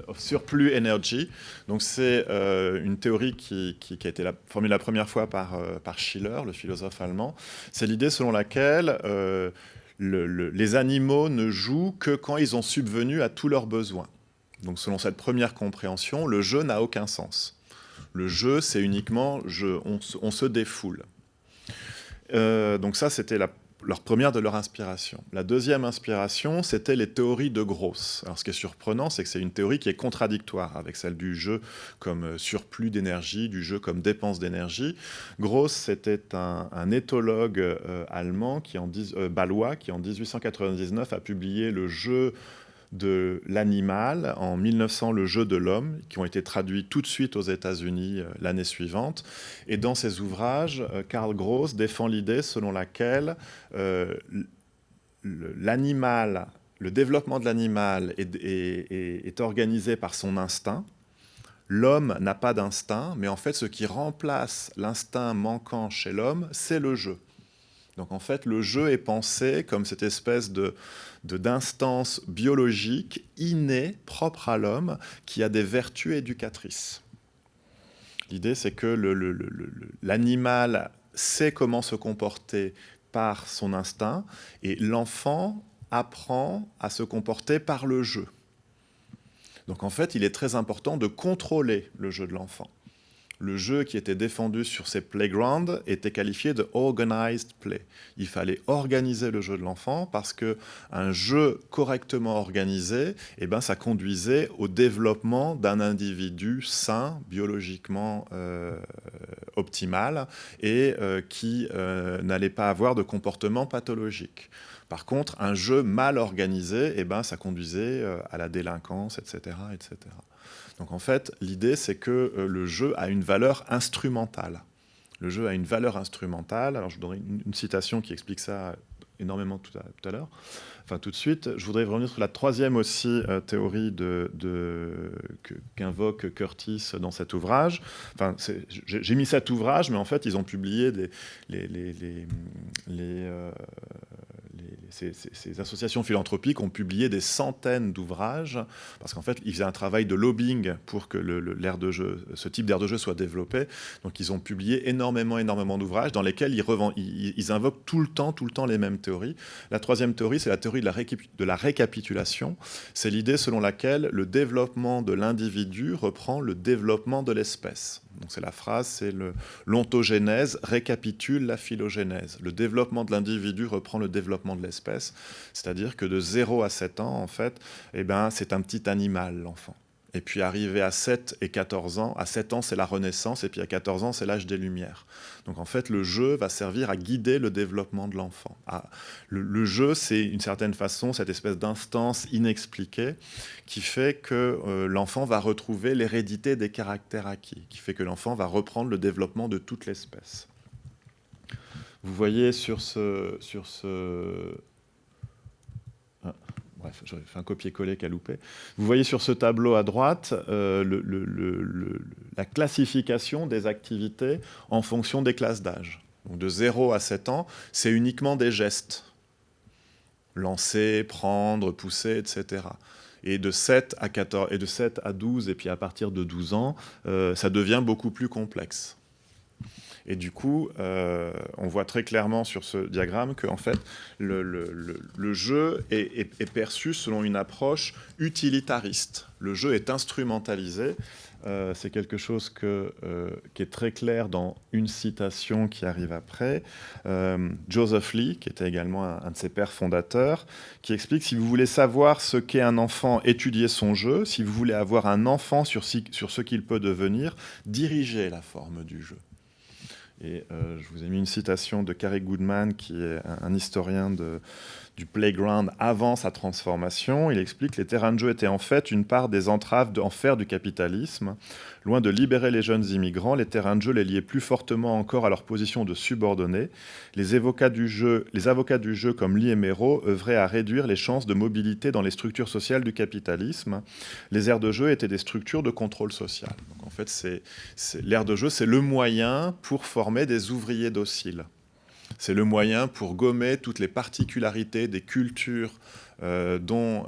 of surplus energy. Donc c'est une théorie qui a été formulée la première fois par Schiller, le philosophe allemand. C'est l'idée selon laquelle les animaux ne jouent que quand ils ont subvenu à tous leurs besoins. Donc selon cette première compréhension, le jeu n'a aucun sens. Le jeu, c'est uniquement on se défoule. Donc ça, c'était leur première de leur inspiration. La deuxième inspiration, c'était les théories de Gross. Alors, ce qui est surprenant, c'est que c'est une théorie qui est contradictoire avec celle du jeu comme surplus d'énergie, du jeu comme dépense d'énergie. Gross, c'était un éthologue allemand, bâlois, qui en 1899 a publié le jeu de l'animal, en 1900 le jeu de l'homme, qui ont été traduits tout de suite aux États-Unis l'année suivante. Et dans ces ouvrages, Karl Gross défend l'idée selon laquelle l'animal, le développement de l'animal est organisé par son instinct. L'homme n'a pas d'instinct, mais en fait, ce qui remplace l'instinct manquant chez l'homme, c'est le jeu. Donc en fait, le jeu est pensé comme cette espèce d'instance biologique innée, propre à l'homme, qui a des vertus éducatrices. L'idée, c'est que l'animal sait comment se comporter par son instinct, et l'enfant apprend à se comporter par le jeu. Donc en fait, il est très important de contrôler le jeu de l'enfant. Le jeu qui était défendu sur ces playgrounds était qualifié de organized play. Il fallait organiser le jeu de l'enfant parce qu'un jeu correctement organisé, ça conduisait au développement d'un individu sain, biologiquement optimal, et qui n'allait pas avoir de comportement pathologique. Par contre, un jeu mal organisé, ça conduisait à la délinquance, etc., etc. Donc en fait, l'idée, c'est que le jeu a une valeur instrumentale. Le jeu a une valeur instrumentale. Alors je vous donnerai une citation qui explique ça énormément tout à l'heure. Enfin, tout de suite, je voudrais revenir sur la troisième aussi théorie qu'invoque Curtis dans cet ouvrage. Enfin, j'ai mis cet ouvrage, mais en fait, ils ont publié ces associations philanthropiques ont publié des centaines d'ouvrages, parce qu'en fait, ils faisaient un travail de lobbying pour que ce type d'aire de jeu soit développé. Donc, ils ont publié énormément d'ouvrages dans lesquels ils invoquent tout le temps les mêmes théories. La troisième théorie, c'est la théorie de la récapitulation. C'est l'idée selon laquelle le développement de l'individu reprend le développement de l'espèce. Donc c'est la phrase, c'est l'ontogénèse récapitule la phylogénèse. Le développement de l'individu reprend le développement de l'espèce. C'est-à-dire que de 0 à 7 ans, en fait, c'est un petit animal, l'enfant. Et puis arrivé à 7 et 14 ans, à 7 ans c'est la Renaissance, et puis à 14 ans c'est l'âge des Lumières. Donc en fait le jeu va servir à guider le développement de l'enfant. Le jeu, c'est d'une certaine façon cette espèce d'instance inexpliquée qui fait que l'enfant va retrouver l'hérédité des caractères acquis, qui fait que l'enfant va reprendre le développement de toute l'espèce. Vous voyez sur ce... Bref, j'aurais fait un copier-coller qui a loupé. Vous voyez sur ce tableau à droite la classification des activités en fonction des classes d'âge. Donc de 0 à 7 ans, c'est uniquement des gestes. Lancer, prendre, pousser, etc. Et de 7 à 12, et puis à partir de 12 ans, ça devient beaucoup plus complexe. Et du coup, on voit très clairement sur ce diagramme que en fait, le jeu est perçu selon une approche utilitariste. Le jeu est instrumentalisé. C'est quelque chose qui est très clair dans une citation qui arrive après. Joseph Lee, qui était également un de ses pères fondateurs, qui explique: si vous voulez savoir ce qu'est un enfant, étudiez son jeu. Si vous voulez avoir un enfant sur ce qu'il peut devenir, dirigez la forme du jeu. Et je vous ai mis une citation de Carey Goodman, qui est un historien du playground avant sa transformation. Il explique: les terrains de jeu étaient en fait une part des entraves en fer du capitalisme. Loin de libérer les jeunes immigrants, les terrains de jeu les liaient plus fortement encore à leur position de subordonnés. Les avocats du jeu comme Lee et Mero œuvraient à réduire les chances de mobilité dans les structures sociales du capitalisme. Les aires de jeu étaient des structures de contrôle social. Donc en fait, l'aire de jeu, c'est le moyen pour former des ouvriers dociles. C'est le moyen pour gommer toutes les particularités des cultures dont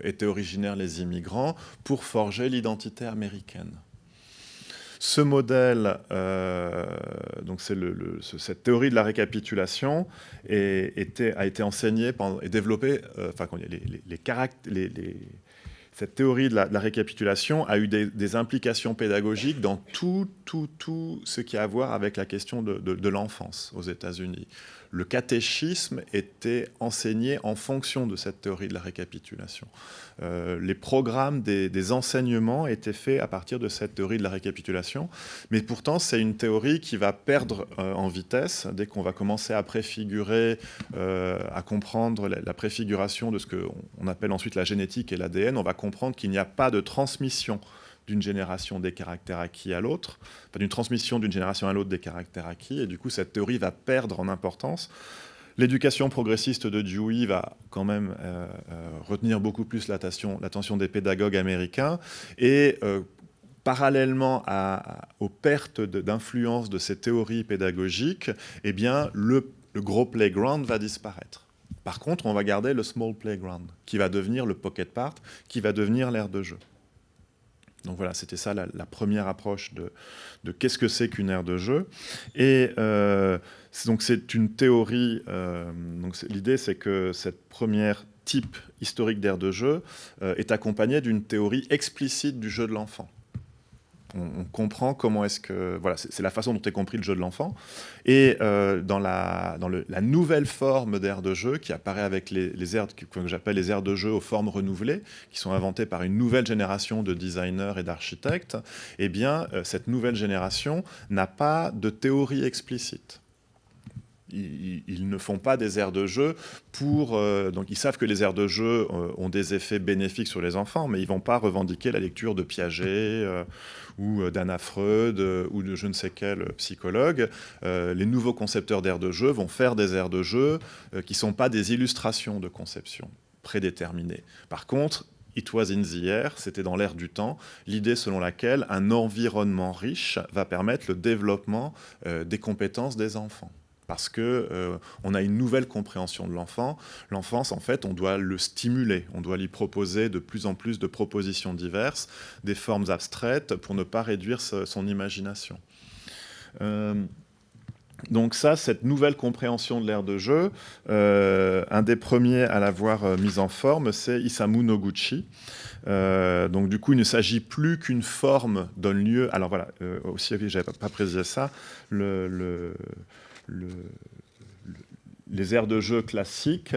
étaient originaires les immigrants pour forger l'identité américaine. Ce modèle, donc cette théorie de la récapitulation a été enseignée et développée, cette théorie de la récapitulation a eu des implications pédagogiques dans tout ce qui a à voir avec la question de l'enfance aux États-Unis. Le catéchisme était enseigné en fonction de cette théorie de la récapitulation. Les programmes des enseignements étaient faits à partir de cette théorie de la récapitulation, mais pourtant c'est une théorie qui va perdre en vitesse dès qu'on va commencer à préfigurer, à comprendre la préfiguration de ce qu'on appelle ensuite la génétique et l'ADN. On va comprendre qu'il n'y a pas de transmission d'une génération des caractères acquis à l'autre, enfin, d'une transmission d'une génération à l'autre des caractères acquis, et du coup cette théorie va perdre en importance. L'éducation progressiste de Dewey va quand même retenir beaucoup plus l'attention des pédagogues américains, et parallèlement aux pertes d'influence de ces théories pédagogiques, eh bien, le gros playground va disparaître. Par contre, on va garder le small playground, qui va devenir le pocket park, qui va devenir l'aire de jeu. Donc voilà, c'était ça la première approche de qu'est-ce que c'est qu'une aire de jeu. Et donc c'est une théorie. L'idée, c'est que cette première type historique d'aire de jeu est accompagnée d'une théorie explicite du jeu de l'enfant. On comprend comment est-ce que... Voilà, c'est la façon dont est compris le jeu de l'enfant. Et dans la nouvelle forme d'aire de jeu qui apparaît avec les aires que j'appelle les aires de jeu aux formes renouvelées, qui sont inventées par une nouvelle génération de designers et d'architectes, eh bien, cette nouvelle génération n'a pas de théorie explicite. Ils ne font pas des aires de jeu donc ils savent que les aires de jeu ont des effets bénéfiques sur les enfants, mais ils ne vont pas revendiquer la lecture de Piaget ou d'Anna Freud ou de je ne sais quel psychologue. Les nouveaux concepteurs d'aires de jeu vont faire des aires de jeu qui ne sont pas des illustrations de conception prédéterminées. Par contre, It was in the air, c'était dans l'air du temps, l'idée selon laquelle un environnement riche va permettre le développement des compétences des enfants. Parce qu'on a une nouvelle compréhension de l'enfant. L'enfance, en fait, on doit le stimuler. On doit lui proposer de plus en plus de propositions diverses, des formes abstraites, pour ne pas réduire son imagination. Donc ça, cette nouvelle compréhension de l'aire de jeu, un des premiers à l'avoir mise en forme, c'est Isamu Noguchi. Donc du coup, il ne s'agit plus qu'une forme donne lieu... Alors voilà, aussi, je n'avais pas précisé ça, les aires de jeu classiques,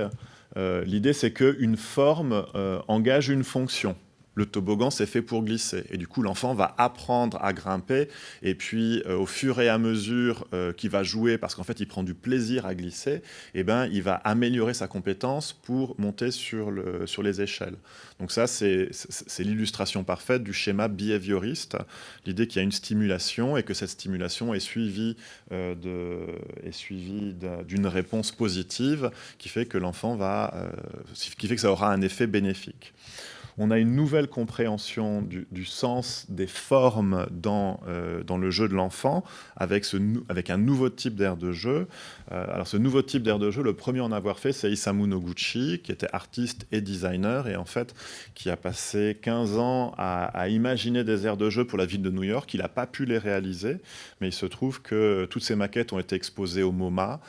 l'idée c'est qu'une forme engage une fonction. Le toboggan, c'est fait pour glisser. Et du coup, l'enfant va apprendre à grimper. Et puis, au fur et à mesure qu'il va jouer, parce qu'en fait, il prend du plaisir à glisser, eh ben, il va améliorer sa compétence pour monter sur les échelles. Donc ça, c'est l'illustration parfaite du schéma behavioriste. L'idée qu'il y a une stimulation et que cette stimulation est suivie d'une réponse positive qui fait que l'enfant qui fait que ça aura un effet bénéfique. On a une nouvelle compréhension du sens des formes dans le jeu de l'enfant, avec un nouveau type d'aire de jeu. Alors ce nouveau type d'aire de jeu, le premier à en avoir fait, c'est Isamu Noguchi, qui était artiste et designer, et en fait, qui a passé 15 ans à imaginer des aires de jeu pour la ville de New York. Il n'a pas pu les réaliser, mais il se trouve que toutes ces maquettes ont été exposées au MoMA.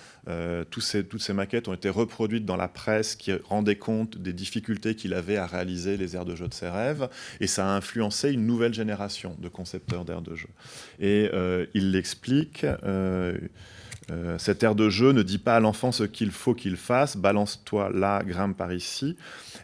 Toutes ces maquettes ont été reproduites dans la presse, qui rendait compte des difficultés qu'il avait à réaliser les aires de jeu de ses rêves, et ça a influencé une nouvelle génération de concepteurs d'aires de jeu. Et il l'explique, cette aire de jeu ne dit pas à l'enfant ce qu'il faut qu'il fasse, balance-toi là, grimpe par ici.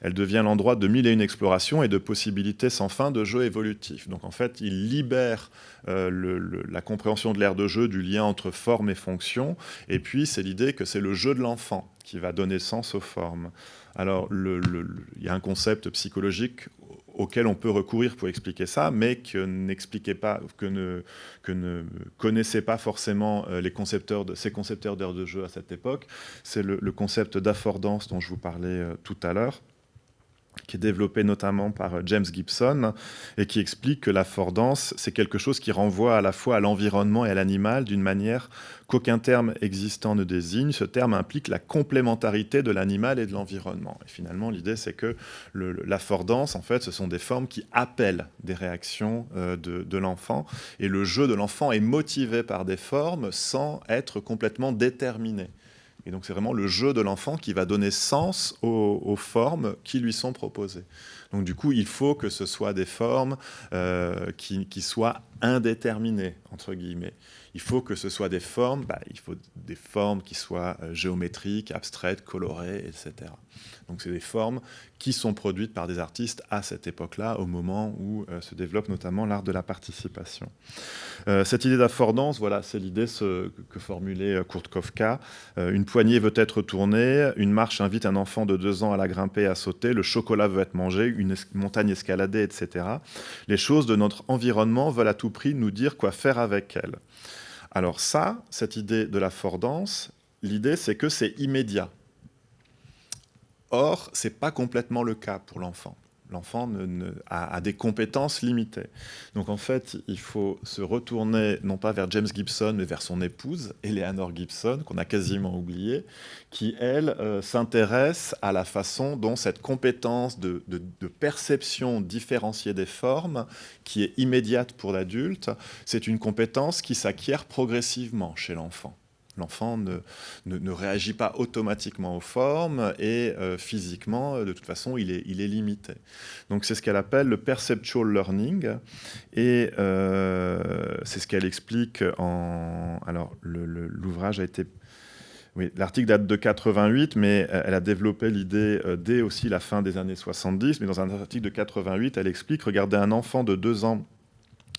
Elle devient l'endroit de mille et une explorations et de possibilités sans fin de jeux évolutifs. Donc en fait, il libère la compréhension de l'aire de jeu, du lien entre forme et fonction, et puis c'est l'idée que c'est le jeu de l'enfant qui va donner sens aux formes. Alors, il y a un concept psychologique auquel on peut recourir pour expliquer ça, mais que ne connaissaient pas forcément ces concepteurs d'aires de jeu à cette époque. C'est le concept d'affordance dont je vous parlais tout à l'heure, qui est développé notamment par James Gibson, et qui explique que l'affordance, c'est quelque chose qui renvoie à la fois à l'environnement et à l'animal d'une manière qu'aucun terme existant ne désigne. Ce terme implique la complémentarité de l'animal et de l'environnement. Et finalement, l'idée, c'est que l'affordance, en fait, ce sont des formes qui appellent des réactions de l'enfant, et le jeu de l'enfant est motivé par des formes sans être complètement déterminé. Et donc c'est vraiment le jeu de l'enfant qui va donner sens aux formes qui lui sont proposées. Donc du coup, il faut que ce soit des formes qui soient indéterminées, entre guillemets. Il faut que ce soit des formes, il faut des formes qui soient géométriques, abstraites, colorées, etc. Donc c'est des formes qui sont produites par des artistes à cette époque-là, au moment où se développe notamment l'art de la participation. Cette idée d'affordance, voilà, c'est l'idée que formulait Kurt Koffka. Une poignée veut être tournée, une marche invite un enfant de 2 ans à la grimper, à sauter, le chocolat veut être mangé, une montagne escaladée, etc. Les choses de notre environnement veulent à tout prix nous dire quoi faire avec elles. Alors ça, cette idée de l'affordance, l'idée c'est que c'est immédiat. Or, ce n'est pas complètement le cas pour l'enfant. L'enfant a des compétences limitées. Donc en fait, il faut se retourner non pas vers James Gibson, mais vers son épouse, Eleanor Gibson, qu'on a quasiment oubliée, qui, elle, s'intéresse à la façon dont cette compétence de perception différenciée des formes, qui est immédiate pour l'adulte, c'est une compétence qui s'acquiert progressivement chez l'enfant. L'enfant ne réagit pas automatiquement aux formes et physiquement, de toute façon, il est limité. Donc c'est ce qu'elle appelle le perceptual learning, et c'est ce qu'elle explique en... Alors l'ouvrage a été... Oui, l'article date de 88, mais elle a développé l'idée dès aussi la fin des années 70, mais dans un article de 88, elle explique, regarder un enfant de 2 ans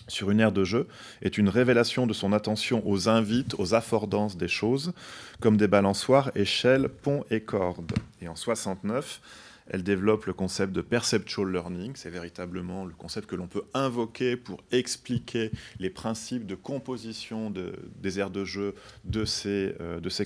sur une aire de jeu est une révélation de son attention aux invites, aux affordances des choses, comme des balançoires, échelles, ponts et cordes. Et en 69, elle développe le concept de perceptual learning. C'est véritablement le concept que l'on peut invoquer pour expliquer les principes de composition des aires de jeu de ces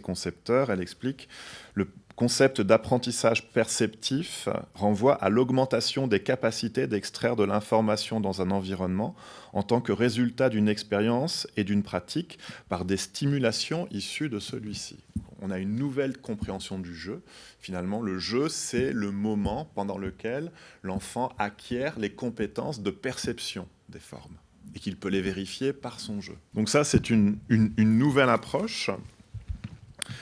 concepteurs. Elle explique le concept d'apprentissage perceptif renvoie à l'augmentation des capacités d'extraire de l'information dans un environnement en tant que résultat d'une expérience et d'une pratique par des stimulations issues de celui-ci. On a une nouvelle compréhension du jeu. Finalement, le jeu, c'est le moment pendant lequel l'enfant acquiert les compétences de perception des formes et qu'il peut les vérifier par son jeu. Donc ça, c'est une nouvelle approche.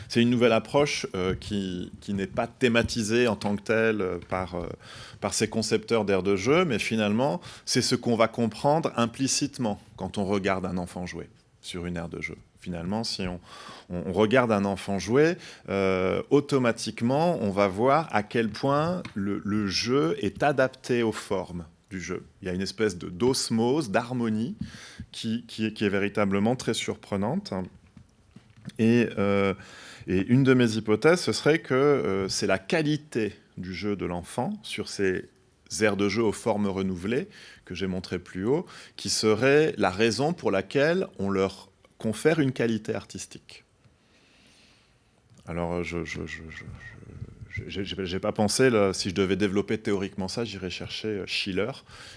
C'est une nouvelle approche qui n'est pas thématisée en tant que telle par ces concepteurs d'aires de jeu, mais finalement, c'est ce qu'on va comprendre implicitement quand on regarde un enfant jouer sur une aire de jeu. Finalement, si on regarde un enfant jouer, automatiquement, on va voir à quel point le jeu est adapté aux formes du jeu. Il y a une espèce d'osmose, d'harmonie qui est véritablement très surprenante. Et une de mes hypothèses, ce serait que c'est la qualité du jeu de l'enfant sur ces aires de jeu aux formes renouvelées, que j'ai montré plus haut, qui serait la raison pour laquelle on leur confère une qualité artistique. Alors, je j'ai pas pensé, là, si je devais développer théoriquement ça, j'irais chercher Schiller,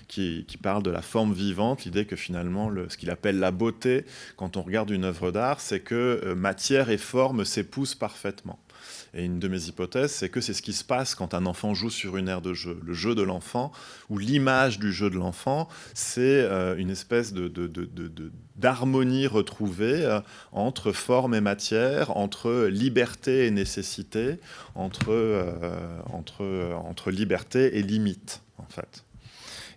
qui parle de la forme vivante, l'idée que finalement, ce qu'il appelle la beauté, quand on regarde une œuvre d'art, c'est que matière et forme s'épousent parfaitement. Et une de mes hypothèses, c'est que c'est ce qui se passe quand un enfant joue sur une aire de jeu. Le jeu de l'enfant, ou l'image du jeu de l'enfant, c'est une espèce d'harmonie retrouvée entre forme et matière, entre liberté et nécessité, entre liberté et limite, en fait.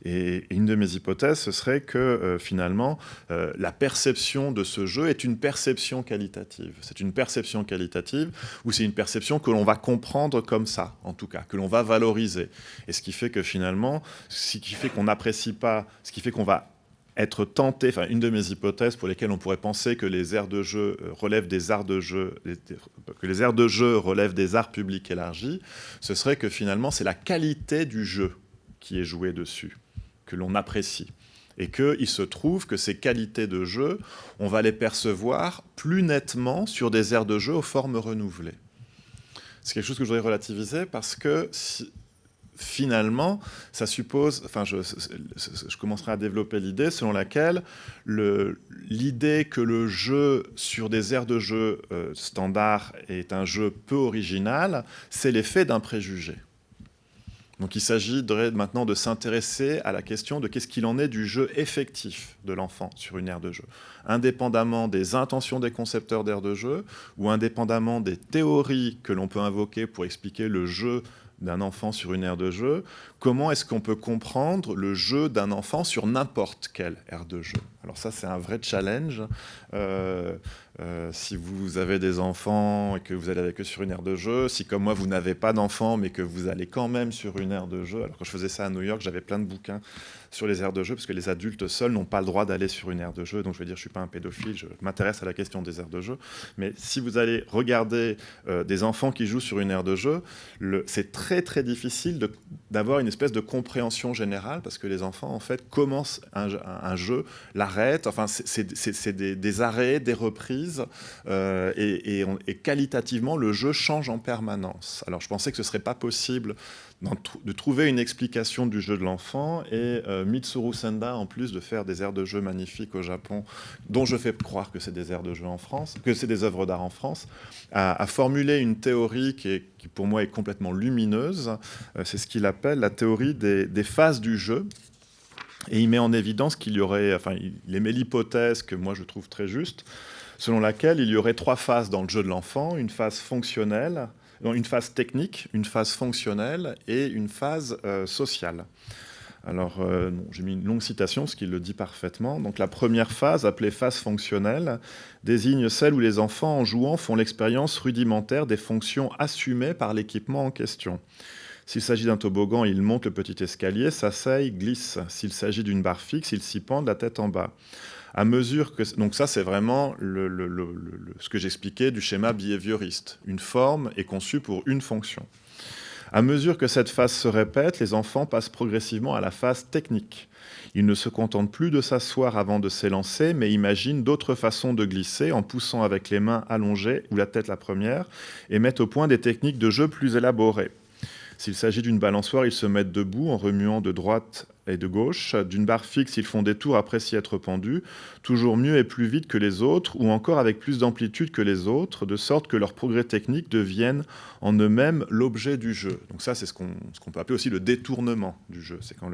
Et une de mes hypothèses, ce serait que finalement, la perception de ce jeu est une perception qualitative. C'est une perception qualitative ou c'est une perception que l'on va comprendre comme ça, en tout cas, que l'on va valoriser. Et ce qui fait que finalement, ce qui fait qu'on n'apprécie pas, ce qui fait qu'on va être tenté, enfin une de mes hypothèses pour lesquelles on pourrait penser que les aires de jeu relèvent des arts de jeu, que les aires de jeu relèvent des arts publics élargis, ce serait que finalement c'est la qualité du jeu qui est jouée dessus, que l'on apprécie. Et qu'il se trouve que ces qualités de jeu, on va les percevoir plus nettement sur des aires de jeu aux formes renouvelées. C'est quelque chose que je voudrais relativiser parce que finalement, ça suppose, enfin je commencerai à développer l'idée selon laquelle l'idée que le jeu sur des aires de jeu standards est un jeu peu original, c'est l'effet d'un préjugé. Donc il s'agit maintenant de s'intéresser à la question de qu'est-ce qu'il en est du jeu effectif de l'enfant sur une aire de jeu, indépendamment des intentions des concepteurs d'aires de jeu ou indépendamment des théories que l'on peut invoquer pour expliquer le jeu d'un enfant sur une aire de jeu, comment est-ce qu'on peut comprendre le jeu d'un enfant sur n'importe quelle aire de jeu? Alors ça, c'est un vrai challenge. Si vous avez des enfants et que vous allez avec eux sur une aire de jeu, si comme moi, vous n'avez pas d'enfants, mais que vous allez quand même sur une aire de jeu, alors quand je faisais ça à New York, j'avais plein de bouquins sur les aires de jeu, parce que les adultes seuls n'ont pas le droit d'aller sur une aire de jeu. Donc je veux dire, je ne suis pas un pédophile, je m'intéresse à la question des aires de jeu. Mais si vous allez regarder des enfants qui jouent sur une aire de jeu, c'est très très difficile d'avoir une espèce de compréhension générale, parce que les enfants, en fait, commencent un jeu, l'arrêtent, enfin c'est des arrêts, des reprises, et qualitativement, le jeu change en permanence. Alors je pensais que ce ne serait pas possible de trouver une explication du jeu de l'enfant, et Mitsuru Senda, en plus de faire des aires de jeu magnifiques au Japon, dont je fais croire que c'est des aires de jeu en France, que c'est des œuvres d'art en France, a formulé une théorie qui pour moi est complètement lumineuse. C'est ce qu'il appelle la théorie des phases du jeu. Et il met en évidence qu'il y aurait, enfin il émet l'hypothèse que moi je trouve très juste, selon laquelle il y aurait 3 phases dans le jeu de l'enfant: une phase fonctionnelle, une phase technique, une phase fonctionnelle et une phase sociale. Alors, j'ai mis une longue citation, ce qui le dit parfaitement. Donc, la première phase, appelée phase fonctionnelle, désigne celle où les enfants, en jouant, font l'expérience rudimentaire des fonctions assumées par l'équipement en question. S'il s'agit d'un toboggan, ils montent le petit escalier, s'asseyent, glissent. S'il s'agit d'une barre fixe, ils s'y pendent la tête en bas. À mesure que... Donc ça, c'est vraiment ce que j'expliquais du schéma behavioriste. Une forme est conçue pour une fonction. À mesure que cette phase se répète, les enfants passent progressivement à la phase technique. Ils ne se contentent plus de s'asseoir avant de s'élancer, mais imaginent d'autres façons de glisser en poussant avec les mains allongées ou la tête la première, et mettent au point des techniques de jeu plus élaborées. S'il s'agit d'une balançoire, ils se mettent debout en remuant de droite et de gauche. D'une barre fixe, ils font des tours après s'y être pendus, toujours mieux et plus vite que les autres, ou encore avec plus d'amplitude que les autres, de sorte que leurs progrès techniques deviennent en eux-mêmes l'objet du jeu. Donc ça, c'est ce qu'on peut appeler aussi le détournement du jeu. C'est quand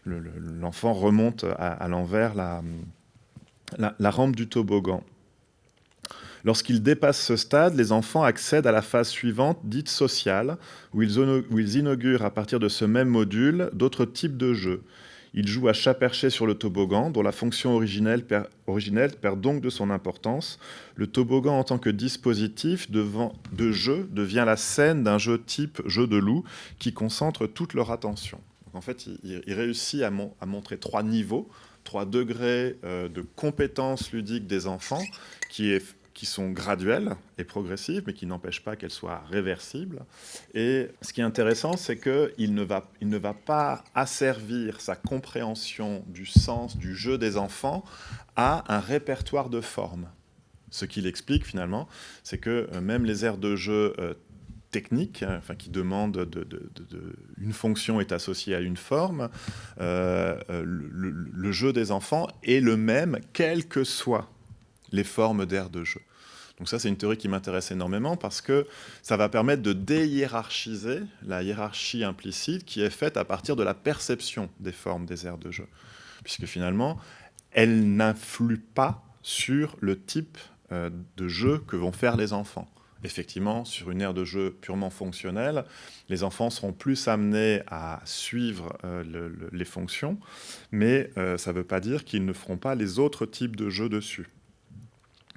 l'enfant remonte à l'envers la rampe du toboggan. Lorsqu'ils dépassent ce stade, les enfants accèdent à la phase suivante, dite sociale, où ils inaugurent à partir de ce même module d'autres types de jeux. Ils jouent à chat perché sur le toboggan, dont la fonction originelle perd donc de son importance. Le toboggan, en tant que dispositif de jeu, devient la scène d'un jeu type jeu de loup qui concentre toute leur attention. Donc, en fait, il réussit à montrer 3 niveaux, 3 degrés de compétences ludiques des enfants qui sont graduelles et progressives, mais qui n'empêchent pas qu'elles soient réversibles. Et ce qui est intéressant, c'est qu'il ne va pas asservir sa compréhension du sens du jeu des enfants à un répertoire de formes. Ce qu'il explique finalement, c'est que même les aires de jeu technique, enfin, qui demande une fonction est associée à une forme, le jeu des enfants est le même, quelles que soient les formes d'aires de jeu. Donc ça, c'est une théorie qui m'intéresse énormément parce que ça va permettre de déhiérarchiser la hiérarchie implicite qui est faite à partir de la perception des formes des aires de jeu. Puisque finalement, elles n'influent pas sur le type de jeu que vont faire les enfants. Effectivement, sur une aire de jeu purement fonctionnelle, les enfants seront plus amenés à suivre les fonctions, mais ça ne veut pas dire qu'ils ne feront pas les autres types de jeux dessus.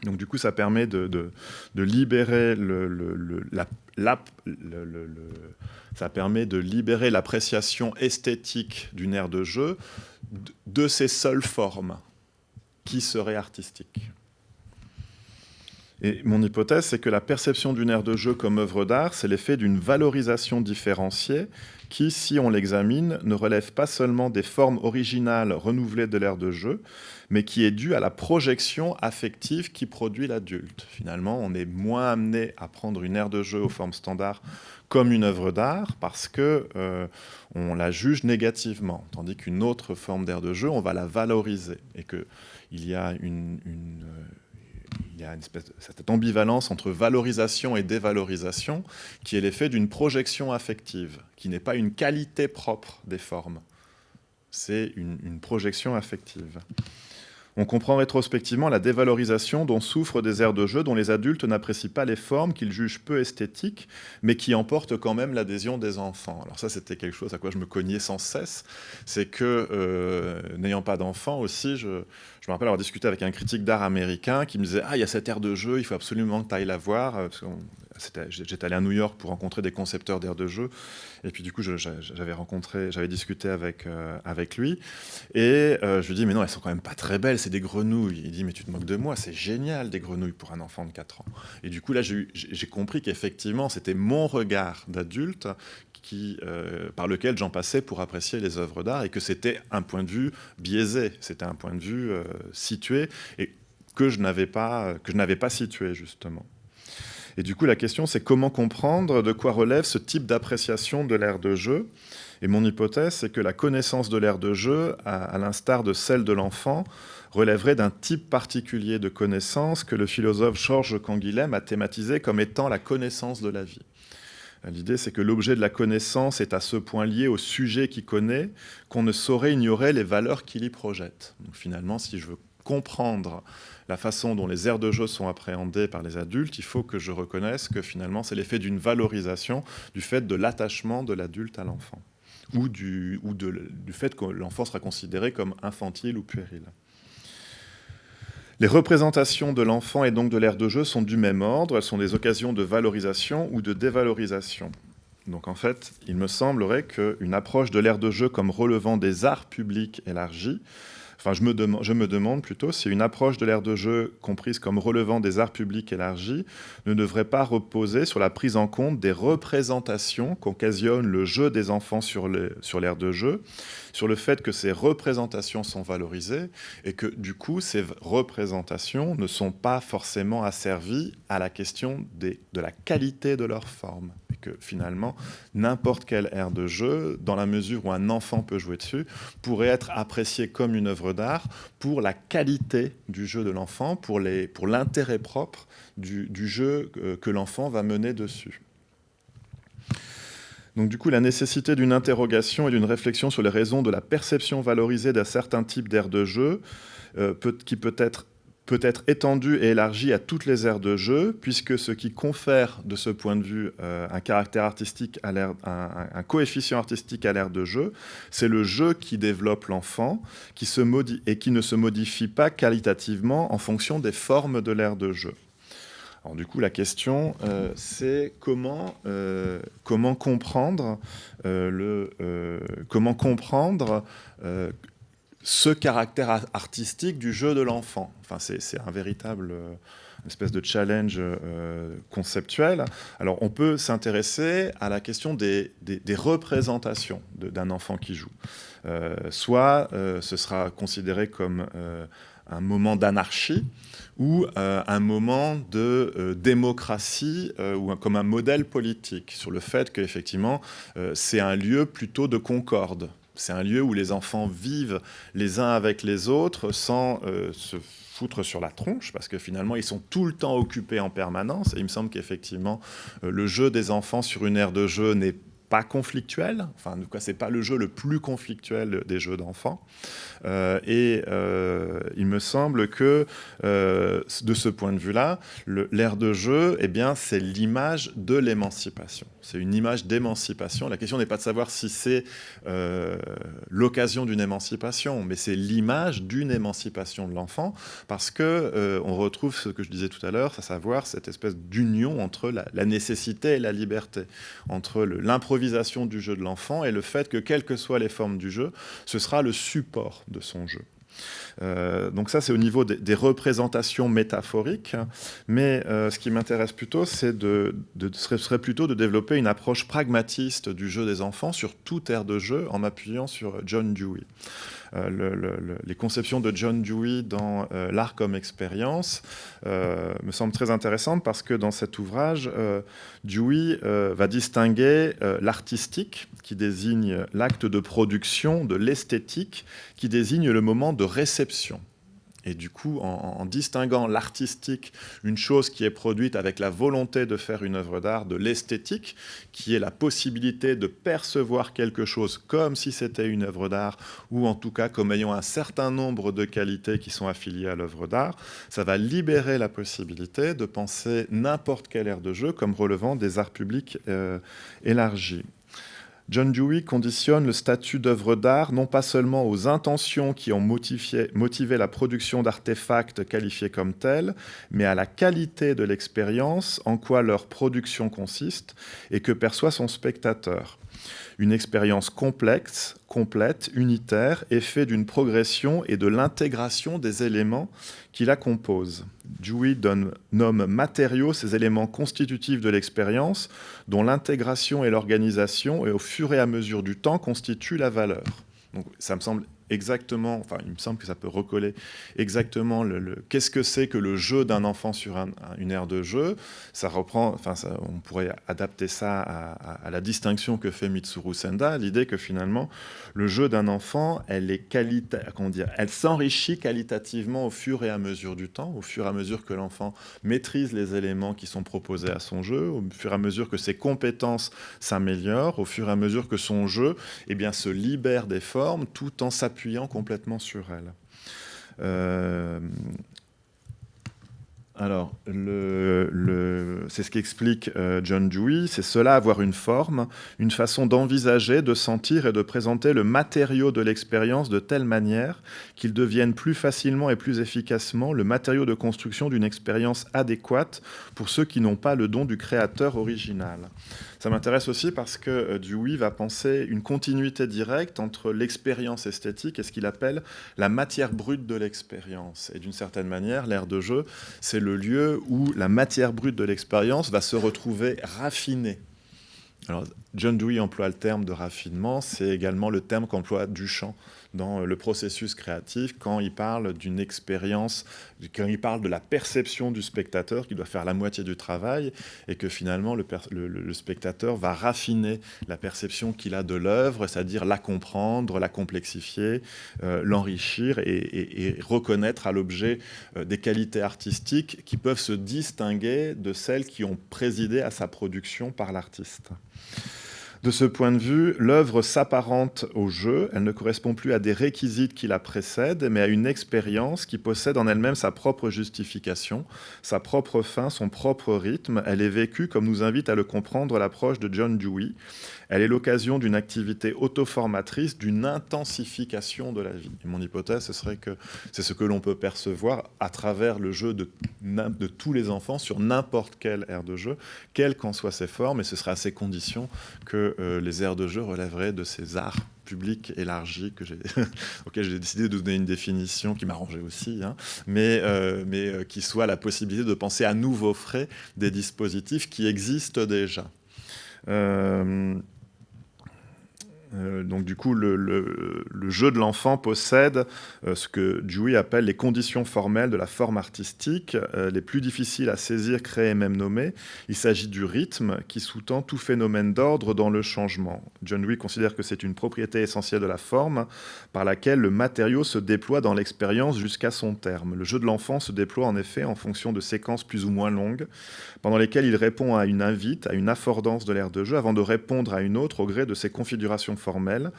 Donc du coup, ça permet de libérer ça permet de libérer l'appréciation esthétique d'une aire de jeu de ses seules formes qui seraient artistiques. Et mon hypothèse, c'est que la perception d'une aire de jeu comme œuvre d'art, c'est l'effet d'une valorisation différenciée qui, si on l'examine, ne relève pas seulement des formes originales renouvelées de l'aire de jeu, mais qui est due à la projection affective qui produit l'adulte. Finalement, on est moins amené à prendre une aire de jeu aux formes standards comme une œuvre d'art parce qu'on la juge négativement, tandis qu'une autre forme d'aire de jeu, on va la valoriser. Et qu'il y a il y a cette ambivalence entre valorisation et dévalorisation qui est l'effet d'une projection affective, qui n'est pas une qualité propre des formes. C'est une projection affective. On comprend rétrospectivement la dévalorisation dont souffrent des aires de jeu dont les adultes n'apprécient pas les formes, qu'ils jugent peu esthétiques, mais qui emportent quand même l'adhésion des enfants. Alors ça, c'était quelque chose à quoi je me cognais sans cesse. C'est que, n'ayant pas d'enfants aussi, je me rappelle avoir discuté avec un critique d'art américain qui me disait « Ah, il y a cette aire de jeu, il faut absolument que tu ailles la voir. » J'étais allé à New York pour rencontrer des concepteurs d'aires de jeu. Et puis du coup, j'avais discuté avec lui. Et je lui dis, mais non, elles sont quand même pas très belles, c'est des grenouilles. Il dit, mais tu te moques de moi, c'est génial des grenouilles pour un enfant de 4 ans. Et du coup, là, j'ai compris qu'effectivement, c'était mon regard d'adulte par lequel j'en passais pour apprécier les œuvres d'art et que c'était un point de vue biaisé, c'était un point de vue situé et que je n'avais pas situé, justement. Et du coup, la question, c'est comment comprendre de quoi relève ce type d'appréciation de l'aire de jeu. Et mon hypothèse, c'est que la connaissance de l'aire de jeu, à l'instar de celle de l'enfant, relèverait d'un type particulier de connaissance que le philosophe Georges Canguilhem a thématisé comme étant la connaissance de la vie. L'idée, c'est que l'objet de la connaissance est à ce point lié au sujet qu'il connaît qu'on ne saurait ignorer les valeurs qu'il y projette. Donc finalement, si je veux comprendre la façon dont les aires de jeu sont appréhendées par les adultes, il faut que je reconnaisse que finalement c'est l'effet d'une valorisation du fait de l'attachement de l'adulte à l'enfant ou du fait que l'enfant sera considéré comme infantile ou puéril. Les représentations de l'enfant et donc de l'aire de jeu sont du même ordre, elles sont des occasions de valorisation ou de dévalorisation. Donc en fait, il me semblerait qu'une approche de l'aire de jeu comme relevant des arts publics élargis, enfin, je me demande plutôt si une approche de l'aire de jeu comprise comme relevant des arts publics élargis ne devrait pas reposer sur la prise en compte des représentations qu'occasionne le jeu des enfants sur l'aire de jeu, sur le fait que ces représentations sont valorisées et que du coup, ces représentations ne sont pas forcément asservies à la question de la qualité de leur forme. Et que finalement, n'importe quelle aire de jeu, dans la mesure où un enfant peut jouer dessus, pourrait être apprécié comme une œuvre d'art pour la qualité du jeu de l'enfant, pour l'intérêt propre du jeu que l'enfant va mener dessus. Donc du coup, la nécessité d'une interrogation et d'une réflexion sur les raisons de la perception valorisée d'un certain type d'aire de jeu, qui peut être étendue et élargie à toutes les aires de jeu, puisque ce qui confère de ce point de vue un caractère artistique, un coefficient artistique à l'aire de jeu, c'est le jeu qui développe l'enfant et qui ne se modifie pas qualitativement en fonction des formes de l'aire de jeu. Alors du coup, la question, c'est comment comprendre ce caractère artistique du jeu de l'enfant. Enfin, c'est un véritable espèce de challenge conceptuel. Alors, on peut s'intéresser à la question des représentations d'un enfant qui joue. Soit ce sera considéré comme un moment d'anarchie ou un moment de démocratie ou comme un modèle politique, sur le fait qu'effectivement, c'est un lieu plutôt de concorde. C'est un lieu où les enfants vivent les uns avec les autres sans se foutre sur la tronche, parce que finalement, ils sont tout le temps occupés en permanence. Et il me semble qu'effectivement, le jeu des enfants sur une aire de jeu n'est pas conflictuel. Enfin, en tout cas, c'est pas le jeu le plus conflictuel des jeux d'enfants. Il me semble que, de ce point de vue-là, l'ère de jeu, eh bien, c'est l'image de l'émancipation. C'est une image d'émancipation. La question n'est pas de savoir si c'est l'occasion d'une émancipation, mais c'est l'image d'une émancipation de l'enfant, parce que on retrouve ce que je disais tout à l'heure, à savoir cette espèce d'union entre la nécessité et la liberté, entre l'improvisation du jeu de l'enfant et le fait que, quelles que soient les formes du jeu, ce sera le support de son jeu. Donc ça, c'est au niveau des représentations métaphoriques, mais ce qui m'intéresse plutôt, serait plutôt de développer une approche pragmatiste du jeu des enfants sur toute aire de jeu en m'appuyant sur John Dewey. Les conceptions de John Dewey dans l'art comme expérience me semblent très intéressantes parce que dans cet ouvrage, Dewey va distinguer l'artistique, qui désigne l'acte de production, de l'esthétique, qui désigne le moment de réception. Et du coup, en distinguant l'artistique, une chose qui est produite avec la volonté de faire une œuvre d'art, de l'esthétique, qui est la possibilité de percevoir quelque chose comme si c'était une œuvre d'art, ou en tout cas comme ayant un certain nombre de qualités qui sont affiliées à l'œuvre d'art, ça va libérer la possibilité de penser n'importe quelle aire de jeu comme relevant des arts publics élargis. John Dewey conditionne le statut d'œuvre d'art non pas seulement aux intentions qui ont motivé la production d'artefacts qualifiés comme tels, mais à la qualité de l'expérience en quoi leur production consiste et que perçoit son spectateur. Une expérience complexe, complète, unitaire, est faite d'une progression et de l'intégration des éléments qui la composent. Dewey nomme matériaux ces éléments constitutifs de l'expérience dont l'intégration et l'organisation, et au fur et à mesure du temps, constituent la valeur. Donc, ça me semble exactement, enfin, il me semble que ça peut recoller exactement qu'est-ce que c'est que le jeu d'un enfant sur une aire de jeu. Ça reprend, enfin, on pourrait adapter ça à la distinction que fait Mitsuru Senda, l'idée que finalement, le jeu d'un enfant, elle s'enrichit qualitativement au fur et à mesure du temps, au fur et à mesure que l'enfant maîtrise les éléments qui sont proposés à son jeu, au fur et à mesure que ses compétences s'améliorent, au fur et à mesure que son jeu, eh bien, se libère des formes tout en s'appuyant complètement sur elle. Alors, c'est ce qu'explique John Dewey, c'est cela, avoir une forme, une façon d'envisager, de sentir et de présenter le matériau de l'expérience de telle manière qu'il devienne plus facilement et plus efficacement le matériau de construction d'une expérience adéquate pour ceux qui n'ont pas le don du créateur original. Ça m'intéresse aussi parce que Dewey va penser une continuité directe entre l'expérience esthétique et ce qu'il appelle la matière brute de l'expérience. Et d'une certaine manière, l'ère de jeu, c'est le lieu où la matière brute de l'expérience va se retrouver raffinée. Alors, John Dewey emploie le terme de raffinement, c'est également le terme qu'emploie Duchamp dans le processus créatif quand il parle d'une expérience, quand il parle de la perception du spectateur qui doit faire la moitié du travail et que finalement le spectateur va raffiner la perception qu'il a de l'œuvre, c'est-à-dire la comprendre, la complexifier, l'enrichir et reconnaître à l'objet des qualités artistiques qui peuvent se distinguer de celles qui ont présidé à sa production par l'artiste. De ce point de vue, l'œuvre s'apparente au jeu, elle ne correspond plus à des réquisites qui la précèdent, mais à une expérience qui possède en elle-même sa propre justification, sa propre fin, son propre rythme. Elle est vécue, comme nous invite à le comprendre l'approche de John Dewey. Elle est l'occasion d'une activité auto-formatrice, d'une intensification de la vie. Et mon hypothèse, ce serait que c'est ce que l'on peut percevoir à travers le jeu de tous les enfants sur n'importe quelle aire de jeu, quelles qu'en soient ses formes, et ce serait à ces conditions que les aires de jeu relèveraient de ces arts publics élargis auxquels j'ai décidé de donner une définition qui m'arrangeait aussi, hein, mais qui soit la possibilité de penser à nouveau frais des dispositifs qui existent déjà. Donc du coup, le jeu de l'enfant possède ce que Dewey appelle les conditions formelles de la forme artistique, les plus difficiles à saisir, créer et même nommer. Il s'agit du rythme qui sous-tend tout phénomène d'ordre dans le changement. John Dewey considère que c'est une propriété essentielle de la forme par laquelle le matériau se déploie dans l'expérience jusqu'à son terme. Le jeu de l'enfant se déploie en effet en fonction de séquences plus ou moins longues, pendant lesquelles il répond à une invite, à une affordance de l'aire de jeu, avant de répondre à une autre au gré de ses configurations formelles,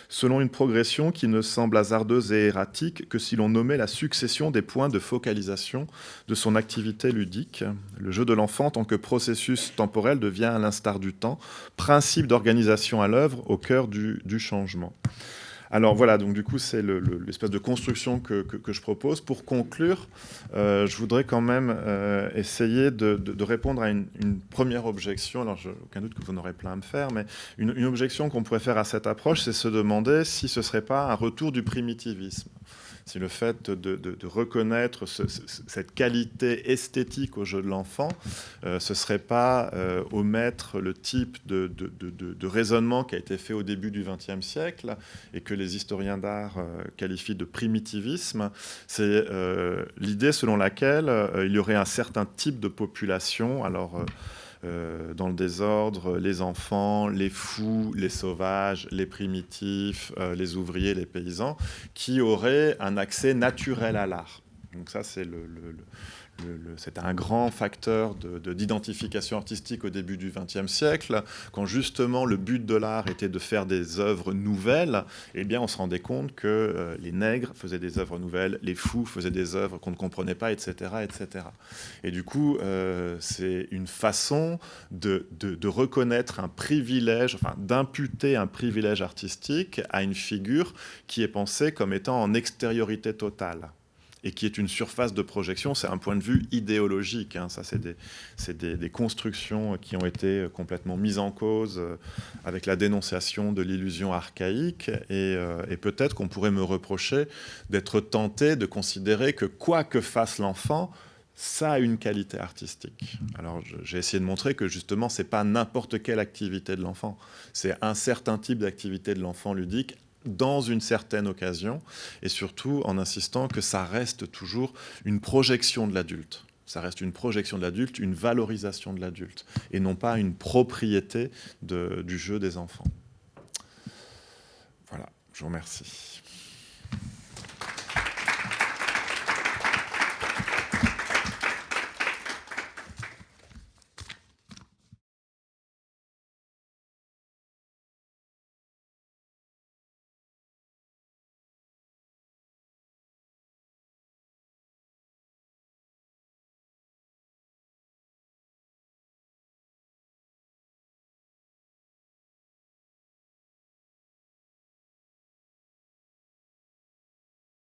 selon une progression qui ne semble hasardeuse et erratique que si l'on nommait la succession des points de focalisation de son activité ludique. Le jeu de l'enfant, en tant que processus temporel, devient, à l'instar du temps, principe d'organisation à l'œuvre au cœur du changement. Alors voilà, donc du coup, c'est l'espèce de construction que je propose. Pour conclure, je voudrais quand même essayer de répondre à une première objection. Alors, aucun doute que vous en aurez plein à me faire, mais une objection qu'on pourrait faire à cette approche, c'est se demander si ce ne serait pas un retour du primitivisme. Si le fait de reconnaître cette qualité esthétique au jeu de l'enfant, ce ne serait pas omettre le type de raisonnement qui a été fait au début du XXe siècle et que les historiens d'art qualifient de primitivisme. C'est l'idée selon laquelle il y aurait un certain type de population, alors dans le désordre, les enfants, les fous, les sauvages, les primitifs, les ouvriers, les paysans, qui auraient un accès naturel à l'art. Donc ça, c'est c'est un grand facteur d'identification artistique au début du XXe siècle, quand justement le but de l'art était de faire des œuvres nouvelles. Eh bien, on se rendait compte que les nègres faisaient des œuvres nouvelles, les fous faisaient des œuvres qu'on ne comprenait pas, etc., etc. Et du coup, c'est une façon de reconnaître un privilège, enfin d'imputer un privilège artistique à une figure qui est pensée comme étant en extériorité totale et qui est une surface de projection. C'est un point de vue idéologique. Hein. Ça, c'est des constructions qui ont été complètement mises en cause avec la dénonciation de l'illusion archaïque. Et peut-être qu'on pourrait me reprocher d'être tenté de considérer que quoi que fasse l'enfant, ça a une qualité artistique. Alors, j'ai essayé de montrer que justement, ce n'est pas n'importe quelle activité de l'enfant. C'est un certain type d'activité de l'enfant ludique dans une certaine occasion, et surtout en insistant que ça reste toujours une projection de l'adulte. Ça reste une projection de l'adulte, une valorisation de l'adulte, et non pas une propriété du jeu des enfants. Voilà, je vous remercie.